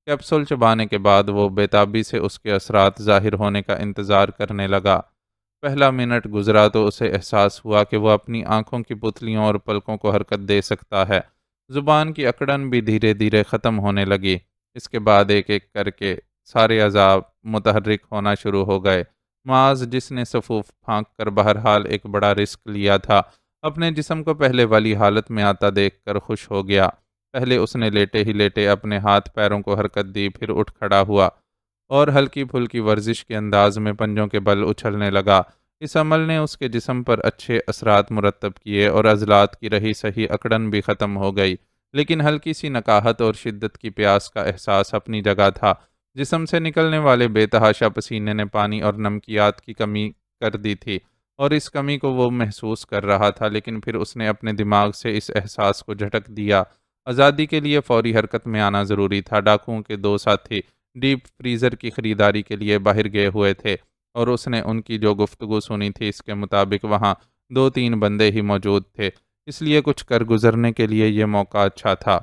کیپسول چبانے کے بعد وہ بےتابی سے اس کے اثرات ظاہر ہونے کا انتظار کرنے لگا۔ پہلا منٹ گزرا تو اسے احساس ہوا کہ وہ اپنی آنکھوں کی پتلیوں اور پلکوں کو حرکت دے سکتا ہے۔ زبان کی اکڑن بھی دھیرے دھیرے ختم ہونے لگی۔ اس کے بعد ایک ایک کر کے سارے اعضاء متحرک ہونا شروع ہو گئے۔ معاذ، جس نے صفوف پھانک کر بہرحال ایک بڑا رسک لیا تھا، اپنے جسم کو پہلے والی حالت میں آتا دیکھ کر خوش ہو گیا۔ پہلے اس نے لیٹے ہی لیٹے اپنے ہاتھ پیروں کو حرکت دی، پھر اٹھ کھڑا ہوا اور ہلکی پھلکی ورزش کے انداز میں پنجوں کے بل اچھلنے لگا۔ اس عمل نے اس کے جسم پر اچھے اثرات مرتب کیے اور عضلات کی رہی صحیح اکڑن بھی ختم ہو گئی، لیکن ہلکی سی نکاہت اور شدت کی پیاس کا احساس اپنی جگہ تھا۔ جسم سے نکلنے والے بے تحاشا پسینے نے پانی اور نمکیات کی کمی کر دی تھی اور اس کمی کو وہ محسوس کر رہا تھا، لیکن پھر اس نے اپنے دماغ سے اس احساس کو جھٹک دیا۔ آزادی کے لیے فوری حرکت میں آنا ضروری تھا۔ ڈاکوؤں کے 2 ساتھی ڈیپ فریزر کی خریداری کے لیے باہر گئے ہوئے تھے اور اس نے ان کی جو گفتگو سنی تھی اس کے مطابق وہاں 2-3 بندے ہی موجود تھے، اس لیے کچھ کر گزرنے کے لیے یہ موقع اچھا تھا۔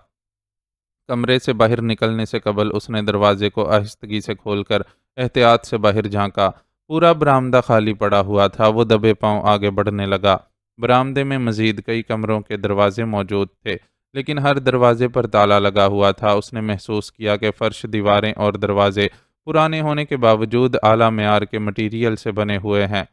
کمرے سے باہر نکلنے سے قبل اس نے دروازے کو آہستگی سے کھول کر احتیاط سے باہر جھانکا۔ پورا برآمدہ خالی پڑا ہوا تھا۔ وہ دبے پاؤں آگے بڑھنے لگا۔ برآمدے میں مزید کئی کمروں کے دروازے موجود تھے، لیکن ہر دروازے پر تالا لگا ہوا تھا۔ اس نے محسوس کیا کہ فرش، دیواریں اور دروازے پرانے ہونے کے باوجود اعلیٰ معیار کے مٹیریل سے بنے ہوئے ہیں۔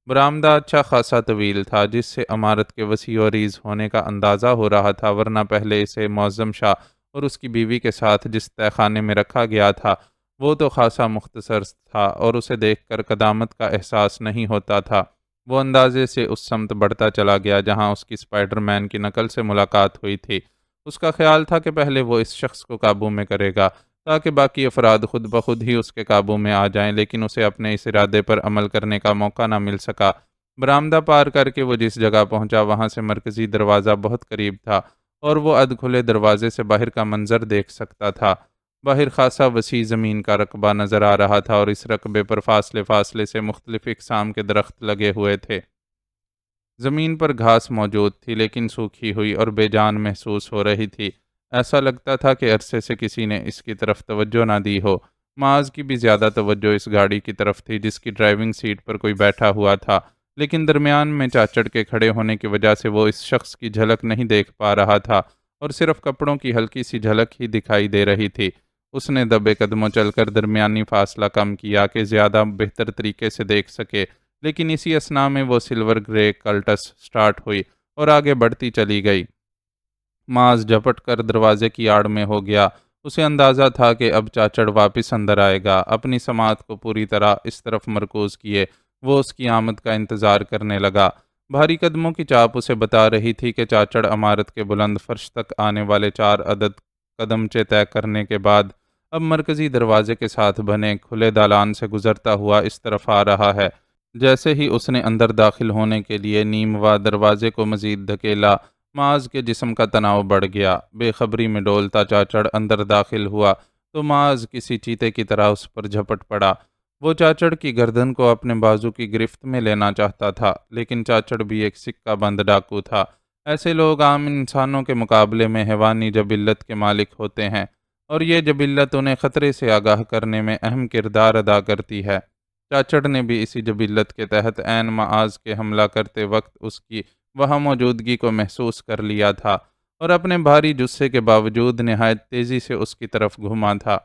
برآمدہ اچھا خاصا طویل تھا، جس سے عمارت کے وسیع و عریض ہونے کا اندازہ ہو رہا تھا، ورنہ پہلے اسے معظم شاہ اور اس کی بیوی کے ساتھ جس تہہ خانے میں رکھا گیا تھا وہ تو خاصا مختصر تھا اور اسے دیکھ کر قدامت کا احساس نہیں ہوتا تھا۔ وہ اندازے سے اس سمت بڑھتا چلا گیا جہاں اس کی اسپائڈر مین کی نقل سے ملاقات ہوئی تھی۔ اس کا خیال تھا کہ پہلے وہ اس شخص کو قابو میں کرے گا تاکہ باقی افراد خود بخود ہی اس کے قابو میں آ جائیں، لیکن اسے اپنے اس ارادے پر عمل کرنے کا موقع نہ مل سکا۔ برآمدہ پار کر کے وہ جس جگہ پہنچا وہاں سے مرکزی دروازہ بہت قریب تھا اور وہ ادھ کھلے دروازے سے باہر کا منظر دیکھ سکتا تھا۔ باہر خاصا وسیع زمین کا رقبہ نظر آ رہا تھا اور اس رقبے پر فاصلے فاصلے سے مختلف اقسام کے درخت لگے ہوئے تھے۔ زمین پر گھاس موجود تھی، لیکن سوکھی ہوئی اور بے جان محسوس ہو رہی تھی۔ ایسا لگتا تھا کہ عرصے سے کسی نے اس کی طرف توجہ نہ دی ہو۔ معاذ کی بھی زیادہ توجہ اس گاڑی کی طرف تھی جس کی ڈرائیونگ سیٹ پر کوئی بیٹھا ہوا تھا، لیکن درمیان میں چاچڑ کے کھڑے ہونے کی وجہ سے وہ اس شخص کی جھلک نہیں دیکھ پا رہا تھا اور صرف کپڑوں کی ہلکی سی جھلک ہی دکھائی دے رہی تھی۔ اس نے دبے قدموں چل کر درمیانی فاصلہ کم کیا کہ زیادہ بہتر طریقے سے دیکھ سکے، لیکن اسی اثناء میں وہ سلور گرے کلٹس سٹارٹ ہوئی اور آگے بڑھتی چلی گئی۔ معاذ جھپٹ کر دروازے کی آڑ میں ہو گیا۔ اسے اندازہ تھا کہ اب چاچڑ واپس اندر آئے گا۔ اپنی سماعت کو پوری طرح اس طرف مرکوز کیے وہ اس کی آمد کا انتظار کرنے لگا۔ بھاری قدموں کی چاپ اسے بتا رہی تھی کہ چاچڑ عمارت کے بلند فرش تک آنے والے 4 عدد قدمچے طے کرنے کے بعد اب مرکزی دروازے کے ساتھ بنے کھلے دالان سے گزرتا ہوا اس طرف آ رہا ہے۔ جیسے ہی اس نے اندر داخل ہونے کے لیے نیم وا دروازے کو مزید دھکیلا، معاذ کے جسم کا تناؤ بڑھ گیا۔ بے خبری میں ڈولتا چاچڑ اندر داخل ہوا تو معاذ کسی چیتے کی طرح اس پر جھپٹ پڑا۔ وہ چاچڑ کی گردن کو اپنے بازو کی گرفت میں لینا چاہتا تھا، لیکن چاچڑ بھی ایک سکہ بند ڈاکو تھا۔ ایسے لوگ عام انسانوں کے مقابلے میں حیوانی جبلت کے مالک ہوتے ہیں اور یہ جبلت انہیں خطرے سے آگاہ کرنے میں اہم کردار ادا کرتی ہے۔ چاچڑ نے بھی اسی جبلت کے تحت عین معاذ کے حملہ کرتے وقت اس کی وہاں موجودگی کو محسوس کر لیا تھا اور اپنے بھاری جثے کے باوجود نہایت تیزی سے اس کی طرف گھوما تھا۔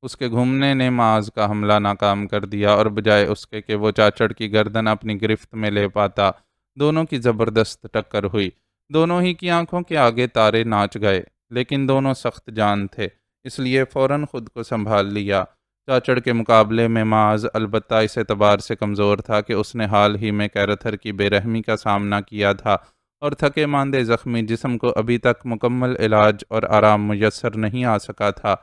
اس کے گھومنے نے معاذ کا حملہ ناکام کر دیا اور بجائے اس کے کہ وہ چاچڑ کی گردن اپنی گرفت میں لے پاتا، دونوں کی زبردست ٹکر ہوئی۔ دونوں ہی کی آنکھوں کے آگے تارے ناچ گئے، لیکن دونوں سخت جان تھے، اس لیے فوراً خود کو سنبھال لیا۔ چاچڑ کے مقابلے میں معاذ البتہ اس اعتبار سے کمزور تھا کہ اس نے حال ہی میں کیرتھر کی بے رحمی کا سامنا کیا تھا اور تھکے ماندے زخمی جسم کو ابھی تک مکمل علاج اور آرام میسر نہیں آ سکا تھا۔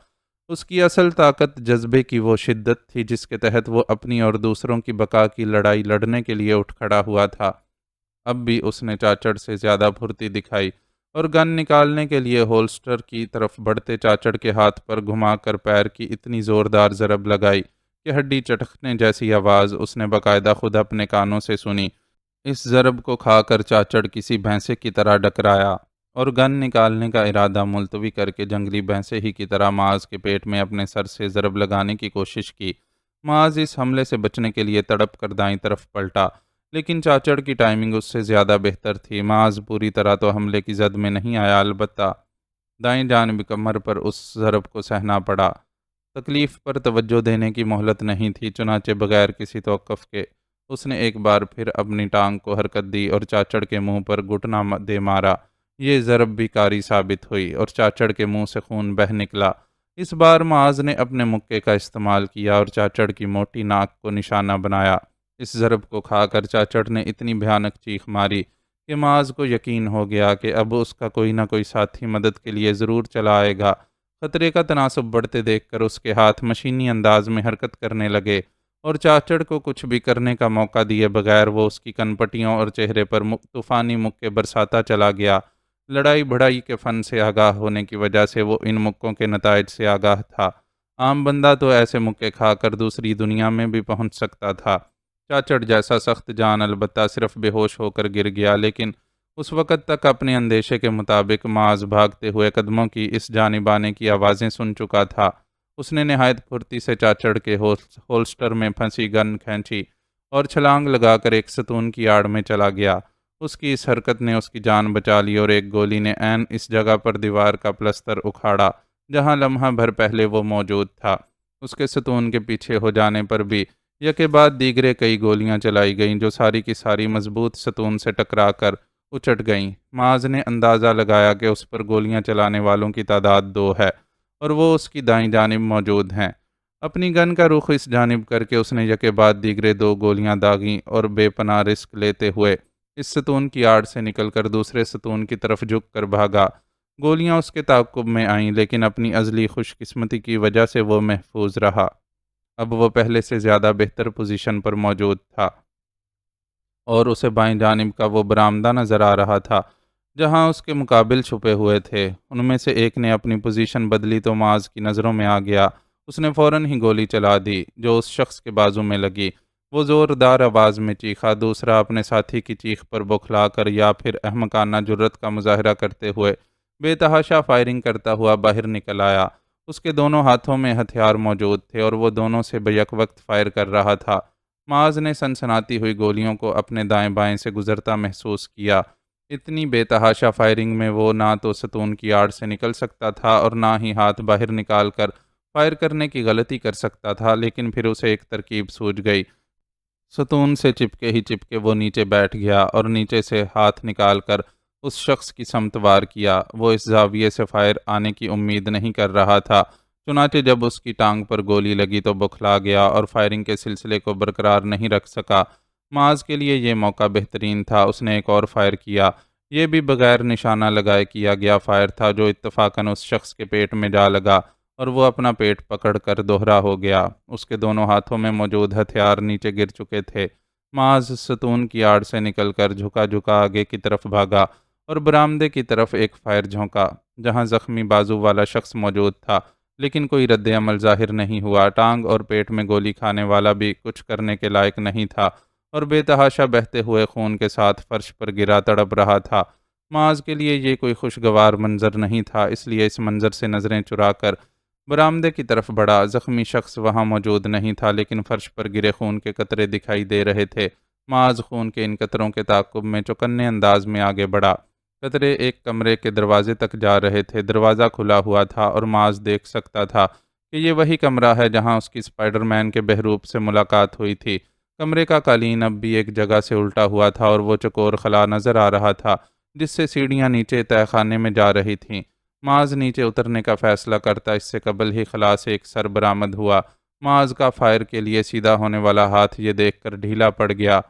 اس کی اصل طاقت جذبے کی وہ شدت تھی جس کے تحت وہ اپنی اور دوسروں کی بقا کی لڑائی لڑنے کے لیے اٹھ کھڑا ہوا تھا۔ اب بھی اس نے چاچڑ سے زیادہ پھرتی دکھائی اور گن نکالنے کے لیے ہولسٹر کی طرف بڑھتے چاچڑ کے ہاتھ پر گھما کر پیر کی اتنی زوردار ضرب لگائی کہ ہڈی چٹکنے جیسی آواز اس نے باقاعدہ خود اپنے کانوں سے سنی۔ اس ضرب کو کھا کر چاچڑ کسی بھینسے کی طرح ڈکرایا اور گن نکالنے کا ارادہ ملتوی کر کے جنگلی بھینسے ہی کی طرح معاذ کے پیٹ میں اپنے سر سے ضرب لگانے کی کوشش کی۔ معاذ اس حملے سے بچنے کے لیے تڑپ کر دائیں طرف پلٹا، لیکن چاچڑ کی ٹائمنگ اس سے زیادہ بہتر تھی۔ معاذ پوری طرح تو حملے کی زد میں نہیں آیا، البتہ دائیں جانب کمر پر اس ضرب کو سہنا پڑا۔ تکلیف پر توجہ دینے کی مہلت نہیں تھی، چنانچہ بغیر کسی توقف کے اس نے ایک بار پھر اپنی ٹانگ کو حرکت دی اور چاچڑ کے منہ پر گھٹنا دے مارا۔ یہ ضرب بھی کاری ثابت ہوئی اور چاچڑ کے منہ سے خون بہہ نکلا۔ اس بار معاذ نے اپنے مکے کا استعمال کیا اور چاچڑ کی موٹی ناک کو نشانہ بنایا۔ اس ضرب کو کھا کر چاچڑ نے اتنی بھیانک چیخ ماری کہ معاذ کو یقین ہو گیا کہ اب اس کا کوئی نہ کوئی ساتھی مدد کے لیے ضرور چلا آئے گا۔ خطرے کا تناسب بڑھتے دیکھ کر اس کے ہاتھ مشینی انداز میں حرکت کرنے لگے اور چاچڑ کو کچھ بھی کرنے کا موقع دیے بغیر وہ اس کی کنپٹیوں اور چہرے پر طوفانی مکے برساتا چلا گیا۔ لڑائی بھڑائی کے فن سے آگاہ ہونے کی وجہ سے وہ ان مکوں کے نتائج سے آگاہ تھا۔ عام بندہ تو ایسے مکے کھا کر دوسری دنیا میں بھی پہنچ سکتا تھا۔ چاچڑ جیسا سخت جان البتہ صرف بے ہوش ہو کر گر گیا، لیکن اس وقت تک اپنے اندیشے کے مطابق معاذ بھاگتے ہوئے قدموں کی اس جانب آنے کی آوازیں سن چکا تھا۔ اس نے نہایت پھرتی سے چاچڑ کے ہولسٹر میں پھنسی گن کھینچی اور چھلانگ لگا کر ایک ستون کی آڑ میں چلا گیا۔ اس کی اس حرکت نے اس کی جان بچا لی اور ایک گولی نے عین اس جگہ پر دیوار کا پلستر اکھاڑا جہاں لمحہ بھر پہلے وہ موجود تھا۔ اس کے ستون کے پیچھے ہو جانے پر بھی یکے بعد دیگرے کئی گولیاں چلائی گئیں جو ساری کی ساری مضبوط ستون سے ٹکرا کر اچٹ گئیں۔ معاذ نے اندازہ لگایا کہ اس پر گولیاں چلانے والوں کی تعداد 2 ہے اور وہ اس کی دائیں جانب موجود ہیں۔ اپنی گن کا رخ اس جانب کر کے اس نے یکے بعد دیگرے 2 گولیاں داغیں اور بے پناہ رسک لیتے ہوئے اس ستون کی آڑ سے نکل کر دوسرے ستون کی طرف جھک کر بھاگا۔ گولیاں اس کے تعاقب میں آئیں، لیکن اپنی ازلی خوش قسمتی کی وجہ سے وہ محفوظ رہا۔ اب وہ پہلے سے زیادہ بہتر پوزیشن پر موجود تھا اور اسے بائیں جانب کا وہ برآمدہ نظر آ رہا تھا جہاں اس کے مقابل چھپے ہوئے تھے۔ ان میں سے ایک نے اپنی پوزیشن بدلی تو معاذ کی نظروں میں آ گیا۔ اس نے فوراً ہی گولی چلا دی جو اس شخص کے بازو میں لگی۔ وہ زوردار آواز میں چیخا، دوسرا اپنے ساتھی کی چیخ پر بوکھلا کر یا پھر احمقانہ جرات کا مظاہرہ کرتے ہوئے بے تحاشا فائرنگ کرتا ہوا باہر نکل آیا۔ اس کے دونوں ہاتھوں میں ہتھیار موجود تھے اور وہ دونوں سے بیک وقت فائر کر رہا تھا۔ معاذ نے سنسناتی ہوئی گولیوں کو اپنے دائیں بائیں سے گزرتا محسوس کیا۔ اتنی بے تحاشا فائرنگ میں وہ نہ تو ستون کی آڑ سے نکل سکتا تھا اور نہ ہی ہاتھ باہر نکال کر فائر کرنے کی غلطی کر سکتا تھا، لیکن پھر اسے ایک ترکیب سوجھ گئی۔ ستون سے چپکے وہ نیچے بیٹھ گیا اور نیچے سے ہاتھ نکال کر اس شخص کی سمت وار کیا۔ وہ اس زاویے سے فائر آنے کی امید نہیں کر رہا تھا، چنانچہ جب اس کی ٹانگ پر گولی لگی تو بوکھلا گیا اور فائرنگ کے سلسلے کو برقرار نہیں رکھ سکا۔ معاذ کے لیے یہ موقع بہترین تھا۔ اس نے ایک اور فائر کیا۔ یہ بھی بغیر نشانہ لگائے کیا گیا فائر تھا جو اتفاقاً اس شخص کے پیٹ میں جا لگا اور وہ اپنا پیٹ پکڑ کر دوہرا ہو گیا۔ اس کے دونوں ہاتھوں میں موجود ہتھیار نیچے گر چکے تھے۔ معاذ ستون کی آڑ سے نکل کر جھکا آگے کی طرف بھاگا اور برآمدے کی طرف ایک فائر جھونکا جہاں زخمی بازو والا شخص موجود تھا، لیکن کوئی رد عمل ظاہر نہیں ہوا۔ ٹانگ اور پیٹ میں گولی کھانے والا بھی کچھ کرنے کے لائق نہیں تھا اور بے تحاشا بہتے ہوئے خون کے ساتھ فرش پر گرا تڑپ رہا تھا۔ معاذ کے لیے یہ کوئی خوشگوار منظر نہیں تھا، اس لیے اس منظر سے نظریں چرا کر برآمدے کی طرف بڑھا۔ زخمی شخص وہاں موجود نہیں تھا، لیکن فرش پر گرے خون کے قطرے دکھائی دے رہے تھے۔ معاذ خون کے ان قطروں کے تعاقب میں چوکنے انداز میں آگے بڑھا۔ قطرے ایک کمرے کے دروازے تک جا رہے تھے۔ دروازہ کھلا ہوا تھا اور معاذ دیکھ سکتا تھا کہ یہ وہی کمرہ ہے جہاں اس کی اسپائڈر مین کے بہروپ سے ملاقات ہوئی تھی۔ کمرے کا قالین اب بھی ایک جگہ سے الٹا ہوا تھا اور وہ چکور خلا نظر آ رہا تھا جس سے سیڑھیاں نیچے تہہ خانے میں جا رہی تھیں۔ معاذ نیچے اترنے کا فیصلہ کرتا اس سے قبل ہی خلا سے ایک سر برآمد ہوا۔ معاذ کا فائر کے لیے سیدھا ہونے والا ہاتھ یہ دیکھ کر ڈھیلا پڑ گیا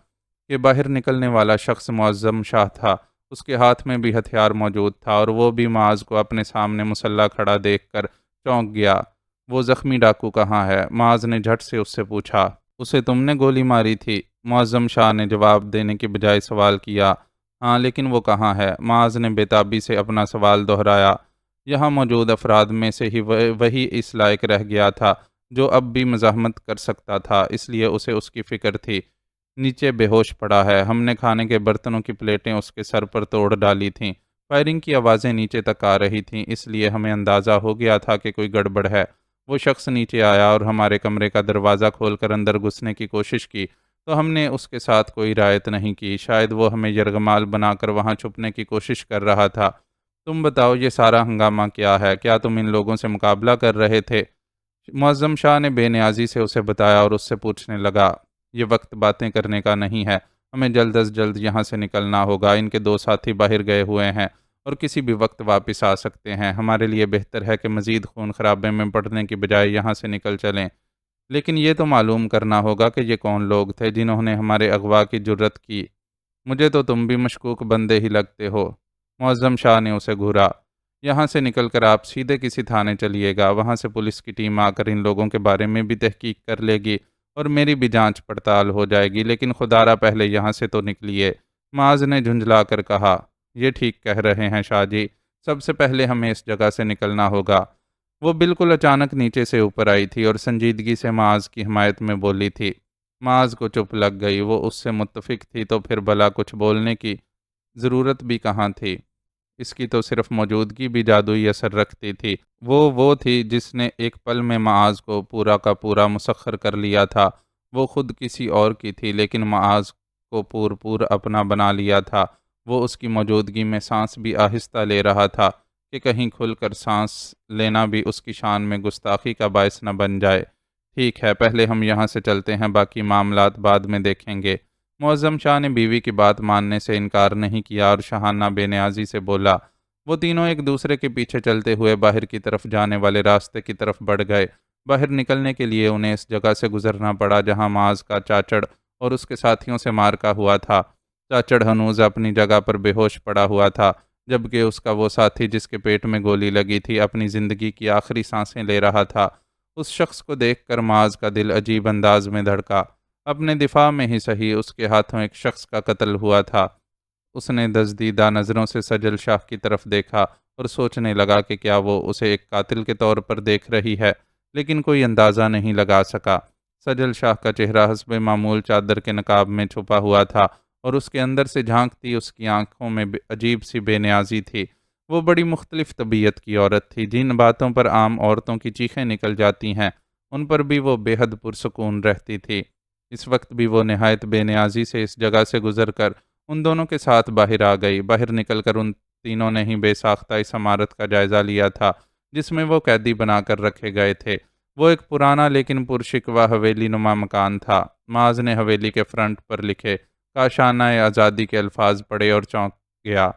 کہ باہر نکلنے والا شخص معظم شاہ تھا اس کے ہاتھ میں بھی ہتھیار موجود تھا اور وہ بھی معاذ کو اپنے سامنے مسلح کھڑا دیکھ کر چونک گیا۔ وہ زخمی ڈاکو کہاں ہے؟ معاذ نے جھٹ سے اس سے پوچھا۔ اسے تم نے گولی ماری تھی؟ معظم شاہ نے جواب دینے کے بجائے سوال کیا۔ ہاں، لیکن وہ کہاں ہے؟ معاذ نے بےتابی سے اپنا سوال دہرایا۔ یہاں موجود افراد میں سے ہی وہی اس لائق رہ گیا تھا جو اب بھی مزاحمت کر سکتا تھا، اس لیے اسے اس کی فکر تھی۔ نیچے بے ہوش پڑا ہے۔ ہم نے کھانے کے برتنوں کی پلیٹیں اس کے سر پر توڑ ڈالی تھیں۔ فائرنگ کی آوازیں نیچے تک آ رہی تھیں، اس لیے ہمیں اندازہ ہو گیا تھا کہ کوئی گڑبڑ ہے۔ وہ شخص نیچے آیا اور ہمارے کمرے کا دروازہ کھول کر اندر گھسنے کی کوشش کی تو ہم نے اس کے ساتھ کوئی رعایت نہیں کی۔ شاید وہ ہمیں یرغمال بنا کر وہاں چھپنے کی کوشش کر رہا تھا۔ تم بتاؤ، یہ سارا ہنگامہ کیا ہے؟ کیا تم ان لوگوں سے مقابلہ کر رہے تھے؟ معظم شاہ نے بے نیازی سے اسے بتایا اور اس سے پوچھنے لگا، یہ وقت باتیں کرنے کا نہیں ہے، ہمیں جلد از جلد یہاں سے نکلنا ہوگا۔ ان کے دو ساتھی باہر گئے ہوئے ہیں اور کسی بھی وقت واپس آ سکتے ہیں۔ ہمارے لیے بہتر ہے کہ مزید خون خرابے میں پڑنے کی بجائے یہاں سے نکل چلیں۔ لیکن یہ تو معلوم کرنا ہوگا کہ یہ کون لوگ تھے جنہوں نے ہمارے اغوا کی جرت کی۔ مجھے تو تم بھی مشکوک بندے ہی لگتے ہو۔ معظم شاہ نے اسے گھورا۔ یہاں سے نکل کر آپ سیدھے کسی تھانے چلیے گا، وہاں سے پولیس کی ٹیم آ کر ان لوگوں کے بارے میں بھی تحقیق کر لے گی اور میری بھی جانچ پڑتال ہو جائے گی، لیکن خدارا پہلے یہاں سے تو نکلیے۔ معاذ نے جھنجھلا کر کہا، یہ ٹھیک کہہ رہے ہیں شاہ جی، سب سے پہلے ہمیں اس جگہ سے نکلنا ہوگا۔ وہ بالکل اچانک نیچے سے اوپر آئی تھی اور سنجیدگی سے معاذ کی حمایت میں بولی تھی۔ معاذ کو چپ لگ گئی، وہ اس سے متفق تھی تو پھر بھلا کچھ بولنے کی ضرورت بھی کہاں تھی؟ اس کی تو صرف موجودگی بھی جادوئی اثر رکھتی تھی۔ وہ تھی جس نے ایک پل میں معاذ کو پورا کا پورا مسخر کر لیا تھا۔ وہ خود کسی اور کی تھی لیکن معاذ کو پور اپنا بنا لیا تھا۔ وہ اس کی موجودگی میں سانس بھی آہستہ لے رہا تھا کہ کہیں کھل کر سانس لینا بھی اس کی شان میں گستاخی کا باعث نہ بن جائے۔ ٹھیک ہے، پہلے ہم یہاں سے چلتے ہیں، باقی معاملات بعد میں دیکھیں گے۔ معظم شاہ نے بیوی کی بات ماننے سے انکار نہیں کیا اور شاہانہ بے نیازی سے بولا۔ وہ تینوں ایک دوسرے کے پیچھے چلتے ہوئے باہر کی طرف جانے والے راستے کی طرف بڑھ گئے۔ باہر نکلنے کے لیے انہیں اس جگہ سے گزرنا پڑا جہاں معاذ کا چاچڑ اور اس کے ساتھیوں سے مارکا ہوا تھا۔ چاچڑ ہنوز اپنی جگہ پر بے ہوش پڑا ہوا تھا، جبکہ اس کا وہ ساتھی جس کے پیٹ میں گولی لگی تھی اپنی زندگی کی آخری سانسیں لے رہا تھا۔ اس شخص کو دیکھ کر معاذ کا دل عجیب انداز میں دھڑکا۔ اپنے دفاع میں ہی صحیح، اس کے ہاتھوں ایک شخص کا قتل ہوا تھا۔ اس نے دزدیدہ نظروں سے سجل شاہ کی طرف دیکھا اور سوچنے لگا کہ کیا وہ اسے ایک قاتل کے طور پر دیکھ رہی ہے، لیکن کوئی اندازہ نہیں لگا سکا۔ سجل شاہ کا چہرہ حسب معمول چادر کے نقاب میں چھپا ہوا تھا اور اس کے اندر سے جھانکتی اس کی آنکھوں میں عجیب سی بے نیازی تھی۔ وہ بڑی مختلف طبیعت کی عورت تھی۔ جن باتوں پر عام عورتوں کی چیخیں نکل جاتی ہیں ان پر بھی وہ بے حد پرسکون رہتی تھی۔ اس وقت بھی وہ نہایت بے نیازی سے اس جگہ سے گزر کر ان دونوں کے ساتھ باہر آ گئی۔ باہر نکل کر ان تینوں نے ہی بے ساختہ اس عمارت کا جائزہ لیا تھا جس میں وہ قیدی بنا کر رکھے گئے تھے۔ وہ ایک پرانا لیکن پرشکوہ حویلی نما مکان تھا۔ معاذ نے حویلی کے فرنٹ پر لکھے کاشانہ آزادی کے الفاظ پڑھے اور چونک گیا۔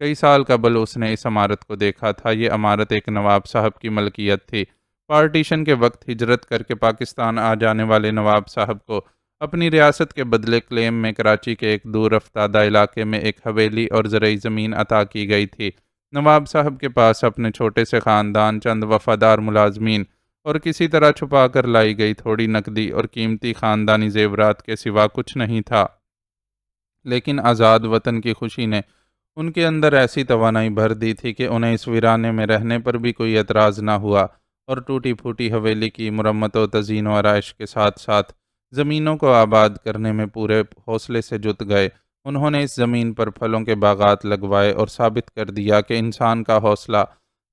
کئی سال قبل اس نے اس عمارت کو دیکھا تھا۔ یہ عمارت ایک نواب صاحب کی ملکیت تھی۔ پارٹیشن کے وقت ہجرت کر کے پاکستان آ جانے والے نواب صاحب کو اپنی ریاست کے بدلے کلیم میں کراچی کے ایک دور افتادہ علاقے میں ایک حویلی اور زرعی زمین عطا کی گئی تھی۔ نواب صاحب کے پاس اپنے چھوٹے سے خاندان، چند وفادار ملازمین اور کسی طرح چھپا کر لائی گئی تھوڑی نقدی اور قیمتی خاندانی زیورات کے سوا کچھ نہیں تھا، لیکن آزاد وطن کی خوشی نے ان کے اندر ایسی توانائی بھر دی تھی کہ انہیں اس ویرانے میں رہنے پر بھی کوئی اعتراض نہ ہوا اور ٹوٹی پھوٹی حویلی کی مرمت و تزئین و آرائش کے ساتھ ساتھ زمینوں کو آباد کرنے میں پورے حوصلے سے جت گئے۔ انہوں نے اس زمین پر پھلوں کے باغات لگوائے اور ثابت کر دیا کہ انسان کا حوصلہ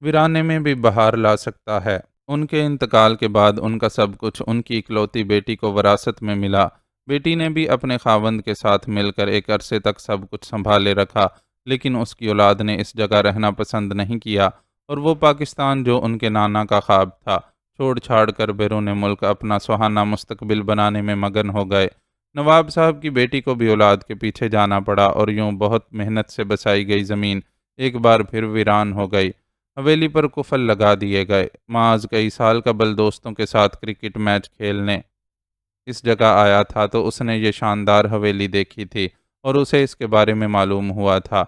ویرانے میں بھی بہار لا سکتا ہے۔ ان کے انتقال کے بعد ان کا سب کچھ ان کی اکلوتی بیٹی کو وراثت میں ملا۔ بیٹی نے بھی اپنے خاوند کے ساتھ مل کر ایک عرصے تک سب کچھ سنبھالے رکھا، لیکن اس کی اولاد نے اس جگہ رہنا پسند نہیں کیا اور وہ پاکستان جو ان کے نانا کا خواب تھا چھوڑ چھاڑ کر بیرون ملک اپنا سہانا مستقبل بنانے میں مگن ہو گئے۔ نواب صاحب کی بیٹی کو بھی اولاد کے پیچھے جانا پڑا اور یوں بہت محنت سے بسائی گئی زمین ایک بار پھر ویران ہو گئی۔ حویلی پر قفل لگا دیے گئے۔ معاذ کئی سال قبل دوستوں کے ساتھ کرکٹ میچ کھیلنے اس جگہ آیا تھا تو اس نے یہ شاندار حویلی دیکھی تھی اور اسے اس کے بارے میں معلوم ہوا تھا۔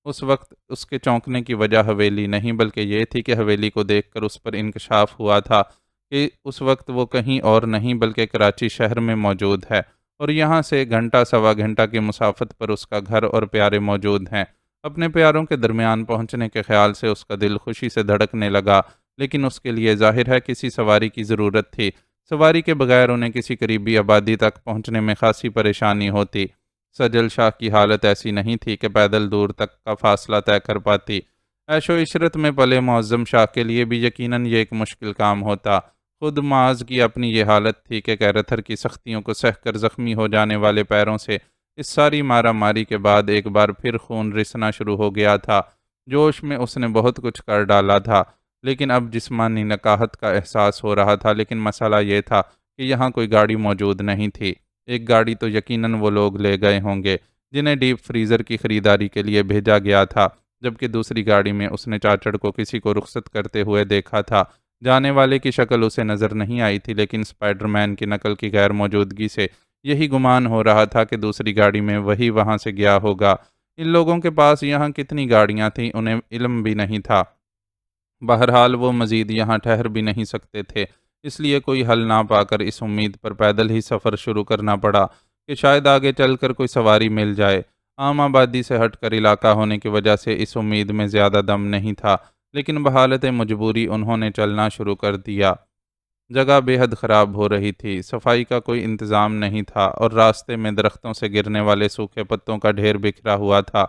اس وقت اس کے چونکنے کی وجہ حویلی نہیں بلکہ یہ تھی کہ حویلی کو دیکھ کر اس پر انکشاف ہوا تھا کہ اس وقت وہ کہیں اور نہیں بلکہ کراچی شہر میں موجود ہے، اور یہاں سے گھنٹہ سوا گھنٹہ کی مسافت پر اس کا گھر اور پیارے موجود ہیں۔ اپنے پیاروں کے درمیان پہنچنے کے خیال سے اس کا دل خوشی سے دھڑکنے لگا، لیکن اس کے لیے ظاہر ہے کسی سواری کی ضرورت تھی۔ سواری کے بغیر انہیں کسی قریبی آبادی تک پہنچنے میں خاصی پریشانی ہوتی۔ سجل شاہ کی حالت ایسی نہیں تھی کہ پیدل دور تک کا فاصلہ طے کر پاتی۔ عیش و عشرت میں پلے معظم شاہ کے لیے بھی یقیناً یہ ایک مشکل کام ہوتا۔ خود معاذ کی اپنی یہ حالت تھی کہ کیرتھر کی سختیوں کو سہ کر زخمی ہو جانے والے پیروں سے اس ساری مارا ماری کے بعد ایک بار پھر خون رسنا شروع ہو گیا تھا۔ جوش میں اس نے بہت کچھ کر ڈالا تھا، لیکن اب جسمانی نکاہت کا احساس ہو رہا تھا، لیکن مسئلہ یہ تھا کہ یہاں کوئی گاڑی موجود نہیں تھی۔ ایک گاڑی تو یقیناً وہ لوگ لے گئے ہوں گے جنہیں ڈیپ فریزر کی خریداری کے لیے بھیجا گیا تھا، جبکہ دوسری گاڑی میں اس نے چاچڑ کو کسی کو رخصت کرتے ہوئے دیکھا تھا۔ جانے والے کی شکل اسے نظر نہیں آئی تھی، لیکن اسپائڈر مین کی نقل کی غیر موجودگی سے یہی گمان ہو رہا تھا کہ دوسری گاڑی میں وہی وہاں سے گیا ہوگا۔ ان لوگوں کے پاس یہاں کتنی گاڑیاں تھیں انہیں علم بھی نہیں تھا۔ بہرحال وہ مزید یہاں ٹھہر بھی نہیں سکتے تھے، اس لیے کوئی حل نہ پا کر اس امید پر پیدل ہی سفر شروع کرنا پڑا کہ شاید آگے چل کر کوئی سواری مل جائے۔ عام آبادی سے ہٹ کر علاقہ ہونے کی وجہ سے اس امید میں زیادہ دم نہیں تھا، لیکن بحالت مجبوری انہوں نے چلنا شروع کر دیا۔ جگہ بے حد خراب ہو رہی تھی، صفائی کا کوئی انتظام نہیں تھا، اور راستے میں درختوں سے گرنے والے سوکھے پتوں کا ڈھیر بکھرا ہوا تھا۔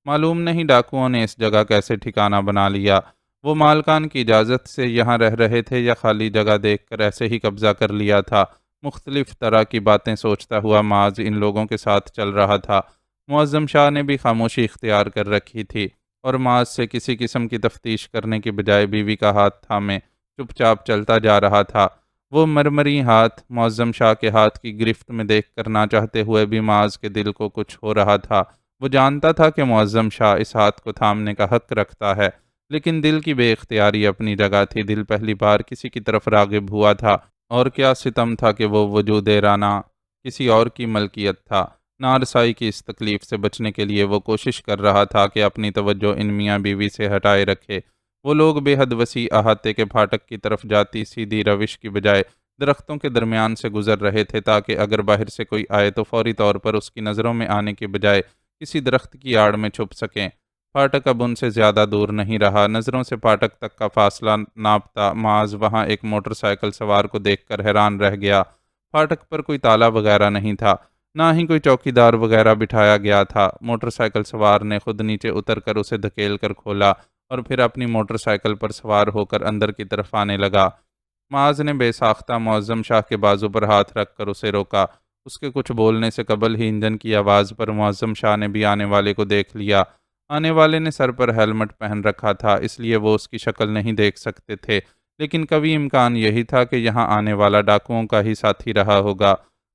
معلوم نہیں ڈاکوؤں نے اس جگہ کیسے ٹھکانہ بنا لیا۔ وہ مالکان کی اجازت سے یہاں رہ رہے تھے یا خالی جگہ دیکھ کر ایسے ہی قبضہ کر لیا تھا؟ مختلف طرح کی باتیں سوچتا ہوا معاذ ان لوگوں کے ساتھ چل رہا تھا۔ معظم شاہ نے بھی خاموشی اختیار کر رکھی تھی، اور معاذ سے کسی قسم کی تفتیش کرنے کی بجائے بیوی کا ہاتھ تھامے چپ چاپ چلتا جا رہا تھا۔ وہ مرمری ہاتھ معظم شاہ کے ہاتھ کی گرفت میں دیکھ کر نہ چاہتے ہوئے بھی معاذ کے دل کو کچھ ہو رہا تھا۔ وہ جانتا تھا کہ معظم شاہ اس ہاتھ کو تھامنے کا حق رکھتا ہے، لیکن دل کی بے اختیاری اپنی جگہ تھی۔ دل پہلی بار کسی کی طرف راغب ہوا تھا، اور کیا ستم تھا کہ وہ وجود رانا کسی اور کی ملکیت تھا۔ نارسائی کی اس تکلیف سے بچنے کے لیے وہ کوشش کر رہا تھا کہ اپنی توجہ ان میاں بیوی سے ہٹائے رکھے۔ وہ لوگ بے حد وسیع احاطے کے پھاٹک کی طرف جاتی سیدھی روش کی بجائے درختوں کے درمیان سے گزر رہے تھے، تاکہ اگر باہر سے کوئی آئے تو فوری طور پر اس کی نظروں میں آنے کی بجائے کسی درخت کی آڑ میں چھپ سکیں۔ پھاٹک اب ان سے زیادہ دور نہیں رہا۔ نظروں سے پھاٹک تک کا فاصلہ ناپتا معاذ وہاں ایک موٹر سائیکل سوار کو دیکھ کر حیران رہ گیا۔ پھاٹک پر کوئی تالا وغیرہ نہیں تھا، نہ ہی کوئی چوکیدار وغیرہ بٹھایا گیا تھا۔ موٹر سائیکل سوار نے خود نیچے اتر کر اسے دھکیل کر کھولا، اور پھر اپنی موٹر سائیکل پر سوار ہو کر اندر کی طرف آنے لگا۔ معاذ نے بے ساختہ معظم شاہ کے بازو پر ہاتھ رکھ کر اسے روکا۔ اس کے کچھ بولنے سے قبل ہی انجن کی آواز پر معظم شاہ نے بھی آنے والے کو دیکھ لیا۔ آنے والے نے سر پر ہیلمٹ پہن رکھا تھا، اس لیے وہ اس کی شکل نہیں دیکھ سکتے تھے، لیکن قوی امکان یہی تھا کہ یہاں آنے والا ڈاکوؤں کا ہی ساتھی رہا ہوگا۔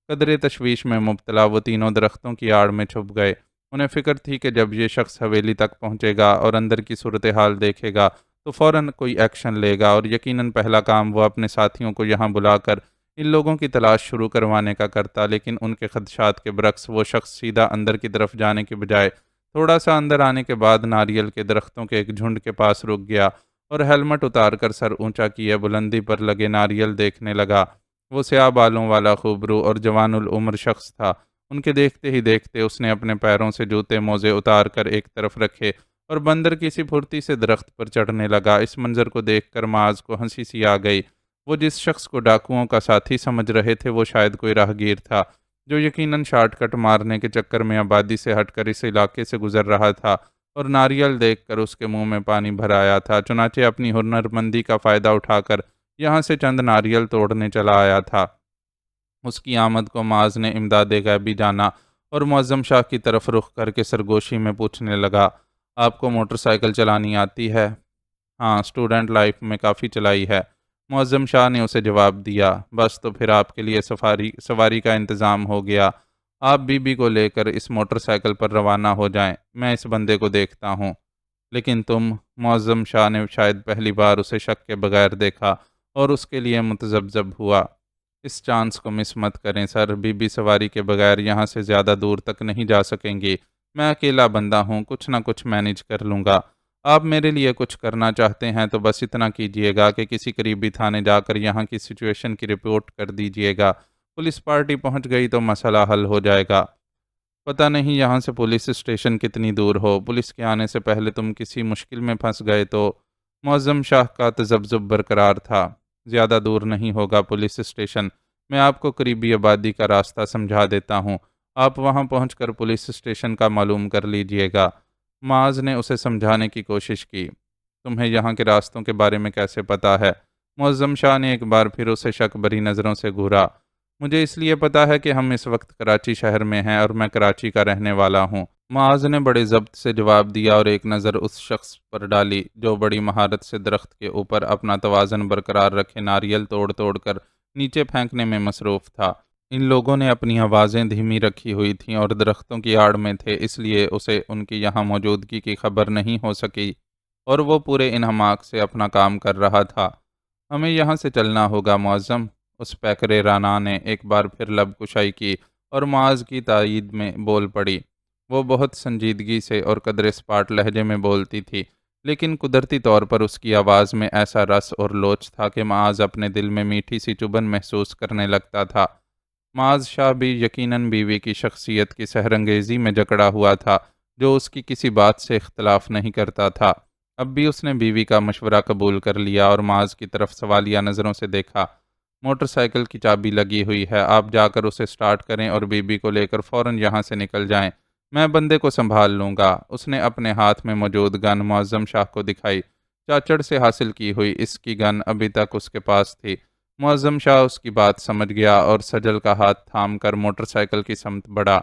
قدرے تشویش میں مبتلا وہ تینوں درختوں کی آڑ میں چھپ گئے۔ انہیں فکر تھی کہ جب یہ شخص حویلی تک پہنچے گا اور اندر کی صورتحال دیکھے گا تو فوراً کوئی ایکشن لے گا، اور یقیناً پہلا کام وہ اپنے ساتھیوں کو یہاں بلا کر ان لوگوں کی تلاش شروع کروانے کا کرتا۔ لیکن ان کے خدشات کے برعکس وہ شخص سیدھا اندر کی طرف جانے کے بجائے تھوڑا سا اندر آنے کے بعد ناریل کے درختوں کے ایک جھنڈ کے پاس رک گیا، اور ہیلمٹ اتار کر سر اونچا کیے بلندی پر لگے ناریل دیکھنے لگا۔ وہ سیاہ بالوں والا خوبرو اور جوان العمر شخص تھا۔ ان کے دیکھتے ہی دیکھتے اس نے اپنے پیروں سے جوتے موزے اتار کر ایک طرف رکھے اور بندر کی سی پھرتی سے درخت پر چڑھنے لگا۔ اس منظر کو دیکھ کر معاذ کو ہنسی سی آ گئی۔ وہ جس شخص کو ڈاکوؤں کا ساتھی سمجھ رہے تھے وہ شاید کوئی راہگیر تھا، جو یقیناً شارٹ کٹ مارنے کے چکر میں آبادی سے ہٹ کر اس علاقے سے گزر رہا تھا، اور ناریل دیکھ کر اس کے منہ میں پانی بھر آیا تھا۔ چنانچہ اپنی ہنرمندی کا فائدہ اٹھا کر یہاں سے چند ناریل توڑنے چلا آیا تھا۔ اس کی آمد کو معاذ نے امداد غیبی جانا، اور معظم شاہ کی طرف رخ کر کے سرگوشی میں پوچھنے لگا، آپ کو موٹر سائیکل چلانی آتی ہے؟ ہاں، اسٹوڈنٹ لائف میں کافی چلائی ہے، معظم شاہ نے اسے جواب دیا۔ بس تو پھر آپ کے لیے سواری کا انتظام ہو گیا۔ آپ بی بی کو لے کر اس موٹر سائیکل پر روانہ ہو جائیں، میں اس بندے کو دیکھتا ہوں۔ لیکن تم؟ معظم شاہ نے شاید پہلی بار اسے شک کے بغیر دیکھا، اور اس کے لیے متذبذب ہوا۔ اس چانس کو مس مت کریں سر، بی بی سواری کے بغیر یہاں سے زیادہ دور تک نہیں جا سکیں گی۔ میں اکیلا بندہ ہوں، کچھ نہ کچھ مینیج کر لوں گا۔ آپ میرے لیے کچھ کرنا چاہتے ہیں تو بس اتنا کیجیے گا کہ کسی قریبی تھانے جا کر یہاں کی سچویشن کی رپورٹ کر دیجیے گا۔ پولیس پارٹی پہنچ گئی تو مسئلہ حل ہو جائے گا۔ پتہ نہیں یہاں سے پولیس اسٹیشن کتنی دور ہو، پولیس کے آنے سے پہلے تم کسی مشکل میں پھنس گئے تو۔ معظم شاہ کا تذبذب برقرار تھا۔ زیادہ دور نہیں ہوگا پولیس اسٹیشن، میں آپ کو قریبی آبادی کا راستہ سمجھا دیتا ہوں، آپ وہاں پہنچ کر پولیس اسٹیشن کا معلوم کر لیجئے گا۔ معاذ نے اسے سمجھانے کی کوشش کی۔ تمہیں یہاں کے راستوں کے بارے میں کیسے پتہ ہے؟ معظم شاہ نے ایک بار پھر اسے شک بھری نظروں سے گھورا۔ مجھے اس لیے پتہ ہے کہ ہم اس وقت کراچی شہر میں ہیں اور میں کراچی کا رہنے والا ہوں۔ معاذ نے بڑے ضبط سے جواب دیا اور ایک نظر اس شخص پر ڈالی جو بڑی مہارت سے درخت کے اوپر اپنا توازن برقرار رکھے ناریل توڑ توڑ کر نیچے پھینکنے میں مصروف تھا۔ ان لوگوں نے اپنی آوازیں دھیمی رکھی ہوئی تھیں اور درختوں کی آڑ میں تھے، اس لیے اسے ان کی یہاں موجودگی کی خبر نہیں ہو سکی اور وہ پورے انہماک سے اپنا کام کر رہا تھا۔ ہمیں یہاں سے چلنا ہوگا معظم، اس پیکرے رانا نے ایک بار پھر لب کشائی کی اور معاذ کی تائید میں بول پڑی۔ وہ بہت سنجیدگی سے اور قدر اسپاٹ لہجے میں بولتی تھی، لیکن قدرتی طور پر اس کی آواز میں ایسا رس اور لوچ تھا کہ معاذ اپنے دل میں میٹھی سی چبھن محسوس کرنے لگتا تھا۔ معاذ شاہ بھی یقیناً بیوی کی شخصیت کی سحرانگیزی میں جکڑا ہوا تھا، جو اس کی کسی بات سے اختلاف نہیں کرتا تھا۔ اب بھی اس نے بیوی کا مشورہ قبول کر لیا اور معاذ کی طرف سوالیہ نظروں سے دیکھا۔ موٹر سائیکل کی چابی لگی ہوئی ہے، آپ جا کر اسے سٹارٹ کریں اور بیوی کو لے کر فوراً یہاں سے نکل جائیں، میں بندے کو سنبھال لوں گا۔ اس نے اپنے ہاتھ میں موجود گن معظم شاہ کو دکھائی۔ چاچڑ سے حاصل کی ہوئی اس کی گن ابھی تک اس کے پاس تھی۔ معظم شاہ اس کی بات سمجھ گیا اور سجل کا ہاتھ تھام کر موٹر سائیکل کی سمت بڑھا۔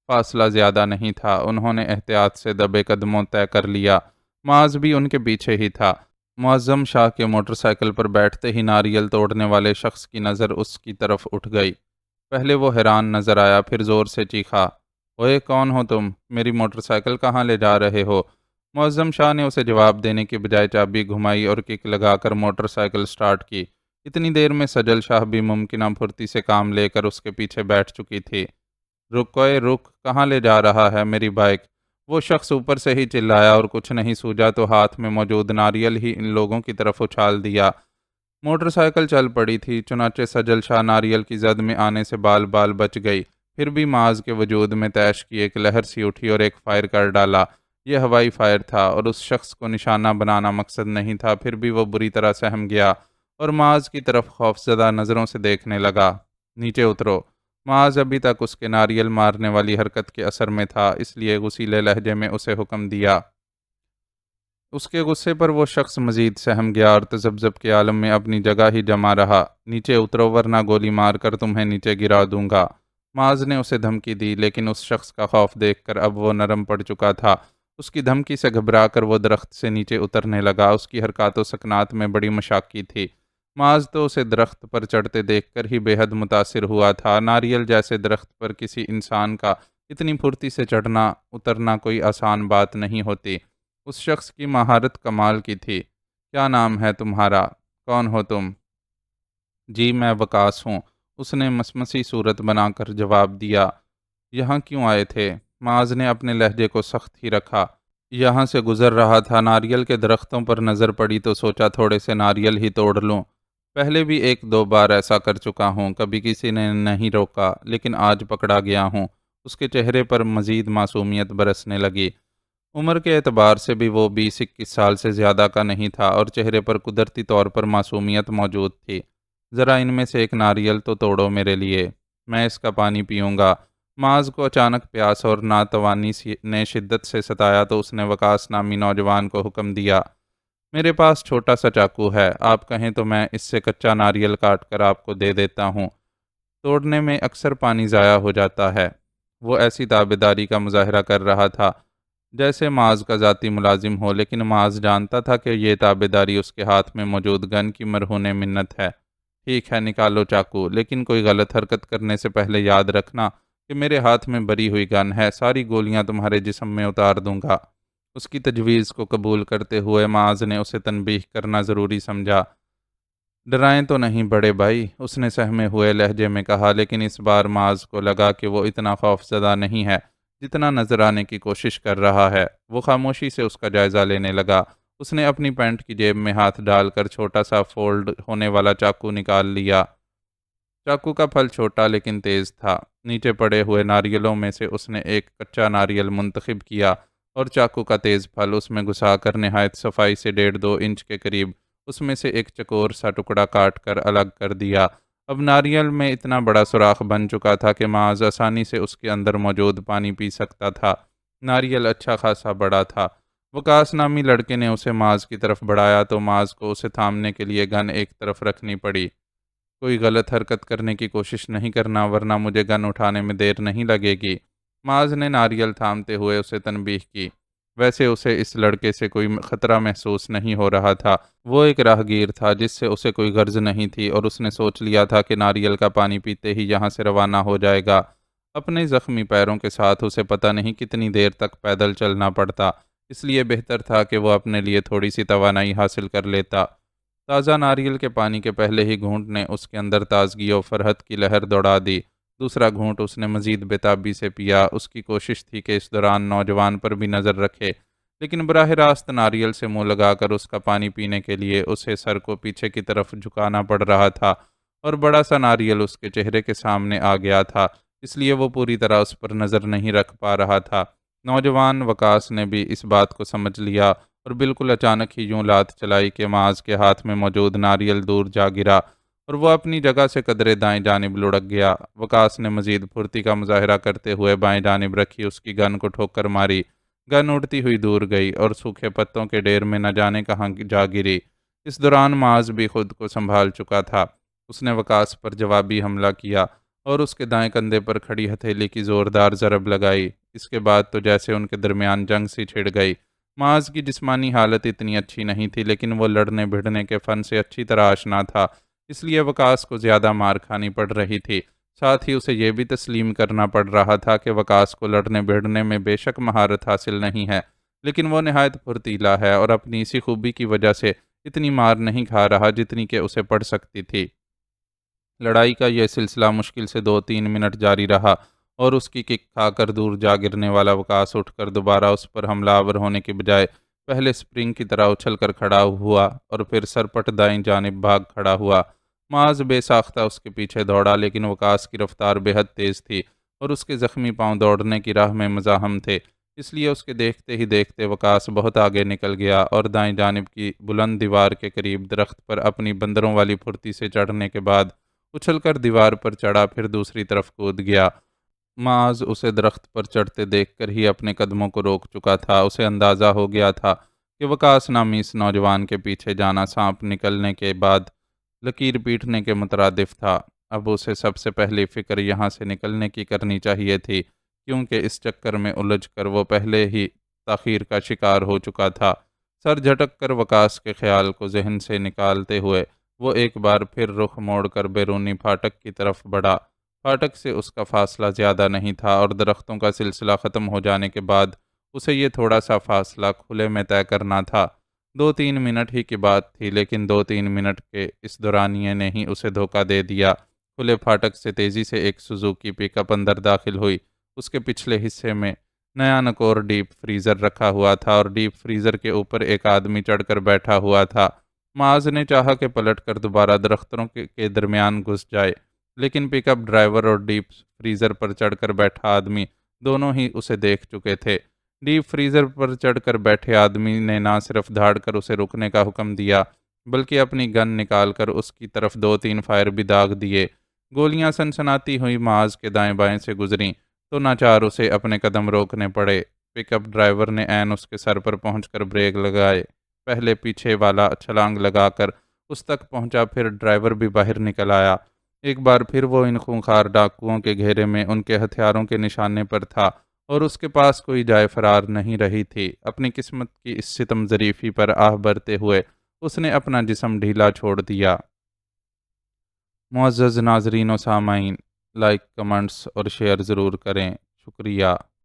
فاصلہ زیادہ نہیں تھا، انہوں نے احتیاط سے دبے قدموں طے کر لیا۔ معاذ بھی ان کے پیچھے ہی تھا۔ معظم شاہ کے موٹر سائیکل پر بیٹھتے ہی ناریل توڑنے والے شخص کی نظر اس کی طرف اٹھ گئی۔ پہلے وہ حیران نظر آیا، پھر زور سے چیخا، اوئے کون ہو تم؟ میری موٹر سائیکل کہاں لے جا رہے ہو؟ معظم شاہ نے اسے جواب دینے کے بجائے چابی گھمائی اور کک لگا کر موٹر سائیکل سٹارٹ کی۔ اتنی دیر میں سجل شاہ بھی ممکنہ پھرتی سے کام لے کر اس کے پیچھے بیٹھ چکی تھی۔ رک اوئے رک، کہاں لے جا رہا ہے میری بائک؟ وہ شخص اوپر سے ہی چلایا اور کچھ نہیں سوجا تو ہاتھ میں موجود ناریل ہی ان لوگوں کی طرف اچھال دیا۔ موٹر سائیکل چل پڑی تھی، چنانچہ سجل شاہ ناریل کی زد میں آنے سے بال بال بچ گئی۔ پھر بھی معاذ کے وجود میں طیش کی ایک لہر سی اٹھی اور ایک فائر کر ڈالا۔ یہ ہوائی فائر تھا اور اس شخص کو نشانہ بنانا مقصد نہیں تھا، پھر بھی وہ بری طرح سہم گیا اور معاذ کی طرف خوفزدہ نظروں سے دیکھنے لگا۔ نیچے اترو۔ معاذ ابھی تک اس کے ناریل مارنے والی حرکت کے اثر میں تھا، اس لیے غصیلے لہجے میں اسے حکم دیا۔ اس کے غصے پر وہ شخص مزید سہم گیا اور تذبذب کے عالم میں اپنی جگہ ہی جما رہا۔ نیچے اترو ورنہ گولی مار کر تمہیں نیچے گرا دوں گا۔ معاذ نے اسے دھمکی دی، لیکن اس شخص کا خوف دیکھ کر اب وہ نرم پڑ چکا تھا۔ اس کی دھمکی سے گھبرا کر وہ درخت سے نیچے اترنے لگا۔ اس کی حرکات و سکنات میں بڑی مشاقی تھی۔ معاذ تو اسے درخت پر چڑھتے دیکھ کر ہی بے حد متاثر ہوا تھا۔ ناریل جیسے درخت پر کسی انسان کا اتنی پھرتی سے چڑھنا اترنا کوئی آسان بات نہیں ہوتی۔ اس شخص کی مہارت کمال کی تھی۔ کیا نام ہے تمہارا؟ کون ہو تم؟ جی میں وقاص ہوں، اس نے مسمسی صورت بنا کر جواب دیا۔ یہاں کیوں آئے تھے؟ معاذ نے اپنے لہجے کو سخت ہی رکھا۔ یہاں سے گزر رہا تھا، ناریل کے درختوں پر نظر پڑی تو سوچا تھوڑے سے ناریل ہی توڑ لوں۔ پہلے بھی ایک دو بار ایسا کر چکا ہوں، کبھی کسی نے نہیں روکا، لیکن آج پکڑا گیا ہوں۔ اس کے چہرے پر مزید معصومیت برسنے لگی۔ عمر کے اعتبار سے بھی وہ 20-21 سال سے زیادہ کا نہیں تھا اور چہرے پر قدرتی طور پر معصومیت موجود تھی۔ ذرا ان میں سے ایک ناریل تو توڑو میرے لیے، میں اس کا پانی پیوں گا۔ معاذ کو اچانک پیاس اور ناتوانی نے شدت سے ستایا تو اس نے وقاص نامی نوجوان کو حکم دیا، میرے پاس چھوٹا سا چاقو ہے، آپ کہیں تو میں اس سے کچا ناریل کاٹ کر آپ کو دے دیتا ہوں، توڑنے میں اکثر پانی ضائع ہو جاتا ہے۔ وہ ایسی تابعداری کا مظاہرہ کر رہا تھا جیسے معاذ کا ذاتی ملازم ہو، لیکن معاذ جانتا تھا کہ یہ تابعداری اس کے ہاتھ میں موجود گن کی مرہون منت ہے۔ ٹھیک ہے، نکالو چاقو، لیکن کوئی غلط حرکت کرنے سے پہلے یاد رکھنا کہ میرے ہاتھ میں بری ہوئی گن ہے، ساری گولیاں تمہارے جسم میں اتار دوں گا۔ اس کی تجویز کو قبول کرتے ہوئے معاذ نے اسے تنبیہ کرنا ضروری سمجھا۔ ڈرائیں تو نہیں بڑے بھائی، اس نے سہمے ہوئے لہجے میں کہا، لیکن اس بار معاذ کو لگا کہ وہ اتنا خوف زدہ نہیں ہے جتنا نظر آنے کی کوشش کر رہا ہے۔ وہ خاموشی سے اس کا جائزہ لینے لگا۔ اس نے اپنی پینٹ کی جیب میں ہاتھ ڈال کر چھوٹا سا فولڈ ہونے والا چاقو نکال لیا۔ چاقو کا پھل چھوٹا لیکن تیز تھا۔ نیچے پڑے ہوئے ناریلوں میں سے اس نے ایک کچا ناریل منتخب کیا اور چاقو کا تیز پھل اس میں گھسا کر نہایت صفائی سے 1.5-2 انچ کے قریب اس میں سے ایک چکور سا ٹکڑا کاٹ کر الگ کر دیا۔ اب ناریل میں اتنا بڑا سوراخ بن چکا تھا کہ معاذ آسانی سے اس کے اندر موجود پانی پی سکتا تھا۔ ناریل اچھا خاصا بڑا تھا۔ وقاص نامی لڑکے نے اسے معاذ کی طرف بڑھایا تو معاذ کو اسے تھامنے کے لیے گن ایک طرف رکھنی پڑی۔ کوئی غلط حرکت کرنے کی کوشش نہیں کرنا ورنہ مجھے گن اٹھانے میں دیر نہیں لگے گی، معاذ نے ناریل تھامتے ہوئے اسے تنبیہ کی۔ ویسے اسے اس لڑکے سے کوئی خطرہ محسوس نہیں ہو رہا تھا۔ وہ ایک راہگیر تھا جس سے اسے کوئی غرض نہیں تھی اور اس نے سوچ لیا تھا کہ ناریل کا پانی پیتے ہی یہاں سے روانہ ہو جائے گا۔ اپنے زخمی پیروں کے ساتھ اسے پتہ نہیں کتنی دیر تک پیدل چلنا پڑتا، اس لیے بہتر تھا کہ وہ اپنے لیے تھوڑی سی توانائی حاصل کر لیتا۔ تازہ ناریل کے پانی کے پہلے ہی گھونٹ نے اس کے اندر تازگی و فرحت کی لہر دوڑا دی۔ دوسرا گھونٹ اس نے مزید بےتابی سے پیا۔ اس کی کوشش تھی کہ اس دوران نوجوان پر بھی نظر رکھے، لیکن براہ راست ناریل سے منہ لگا کر اس کا پانی پینے کے لیے اسے سر کو پیچھے کی طرف جھکانا پڑ رہا تھا، اور بڑا سا ناریل اس کے چہرے کے سامنے آ گیا تھا، اس لیے وہ پوری طرح اس پر نظر نہیں رکھ پا رہا تھا۔ نوجوان وقاص نے بھی اس بات کو سمجھ لیا اور بالکل اچانک ہی یوں لات چلائی کہ معاذ کے ہاتھ میں موجود ناریل دور جا گرا اور وہ اپنی جگہ سے قدرے دائیں جانب لڑک گیا۔ وقاص نے مزید پھرتی کا مظاہرہ کرتے ہوئے بائیں جانب رکھی اس کی گن کو ٹھوکر ماری۔ گن اڑتی ہوئی دور گئی اور سوکھے پتوں کے ڈھیر میں نہ جانے کہاں جا گری۔ اس دوران معاذ بھی خود کو سنبھال چکا تھا۔ اس نے وقاص پر جوابی حملہ کیا اور اس کے دائیں کندھے پر کھڑی ہتھیلی کی زوردار ضرب لگائی۔ اس کے بعد تو جیسے ان کے درمیان جنگ سی چھڑ گئی۔ معاذ کی جسمانی حالت اتنی اچھی نہیں تھی، لیکن وہ لڑنے بھڑنے کے فن سے اچھی طرح آشنا تھا، اس لیے وقاص کو زیادہ مار کھانی پڑ رہی تھی۔ ساتھ ہی اسے یہ بھی تسلیم کرنا پڑ رہا تھا کہ وقاص کو لڑنے بھڑنے میں بے شک مہارت حاصل نہیں ہے، لیکن وہ نہایت پھرتیلا ہے اور اپنی اسی خوبی کی وجہ سے اتنی مار نہیں کھا رہا جتنی کہ اسے پڑ سکتی تھی۔ لڑائی کا یہ سلسلہ مشکل سے 2-3 منٹ جاری رہا اور اس کی کک کھا کر دور جا گرنے والا وقاص اٹھ کر دوبارہ اس پر حملہ آور ہونے کی بجائے پہلے سپرنگ کی طرح اچھل کر کھڑا ہوا اور پھر سرپٹ دائیں جانب بھاگ کھڑا ہوا۔ معاذ بے ساختہ اس کے پیچھے دوڑا، لیکن وقاص کی رفتار بے حد تیز تھی اور اس کے زخمی پاؤں دوڑنے کی راہ میں مزاحم تھے، اس لیے اس کے دیکھتے ہی دیکھتے وقاص بہت آگے نکل گیا اور دائیں جانب کی بلند دیوار کے قریب درخت پر اپنی بندروں والی پھرتی سے چڑھنے کے بعد اچھل کر دیوار پر چڑھا، پھر دوسری طرف کود گیا۔ معاذ اسے درخت پر چڑھتے دیکھ کر ہی اپنے قدموں کو روک چکا تھا۔ اسے اندازہ ہو گیا تھا کہ وقاص نامی اس نوجوان کے پیچھے جانا سانپ نکلنے کے بعد لکیر پیٹنے کے مترادف تھا۔ اب اسے سب سے پہلی فکر یہاں سے نکلنے کی کرنی چاہیے تھی، کیونکہ اس چکر میں الجھ کر وہ پہلے ہی تاخیر کا شکار ہو چکا تھا۔ سر جھٹک کر وقاص کے خیال کو ذہن سے نکالتے ہوئے وہ ایک بار پھر رخ موڑ کر بیرونی پھاٹک کی طرف بڑھا۔ پھاٹک سے اس کا فاصلہ زیادہ نہیں تھا اور درختوں کا سلسلہ ختم ہو جانے کے بعد اسے یہ تھوڑا سا فاصلہ کھلے میں طے کرنا تھا۔ 2-3 منٹ ہی کی بات تھی، لیکن 2-3 منٹ کے اس دورانیے نے ہی اسے دھوکہ دے دیا۔ کھلے پھاٹک سے تیزی سے ایک سوزوکی پک اپ اندر داخل ہوئی۔ اس کے پچھلے حصے میں نیا نکور ڈیپ فریزر رکھا ہوا تھا اور ڈیپ فریزر کے اوپر ایک آدمی چڑھ کر بیٹھا ہوا تھا۔ معاذ نے چاہا کہ پلٹ کر دوبارہ درختوں کے درمیان گھس جائے، لیکن پک اپ ڈرائیور اور ڈیپ فریزر پر چڑھ کر بیٹھا آدمی دونوں ہی اسے دیکھ چکے تھے۔ ڈیپ فریزر پر چڑھ کر بیٹھے آدمی نے نہ صرف دھاڑ کر اسے رکنے کا حکم دیا، بلکہ اپنی گن نکال کر اس کی طرف 2-3 فائر بھی داغ دیے۔ گولیاں سنسناتی ہوئی معاذ کے دائیں بائیں سے گزریں تو ناچار اسے اپنے قدم روکنے پڑے۔ پک اپ ڈرائیور نے عین اس کے سر پر پہنچ کر بریک لگائے۔ پہلے پیچھے والا چھلانگ لگا کر اس تک پہنچا، پھر ڈرائیور بھی باہر نکل آیا۔ ایک بار پھر وہ ان خونخوار ڈاکوؤں کے گھیرے میں ان کے ہتھیاروں کے نشانے پر تھا اور اس کے پاس کوئی جائے فرار نہیں رہی تھی۔ اپنی قسمت کی اس ستم ظریفی پر آہ بھرتے ہوئے اس نے اپنا جسم ڈھیلا چھوڑ دیا۔ معزز ناظرین و سامعین، لائک، کمنٹس اور شیئر ضرور کریں۔ شکریہ۔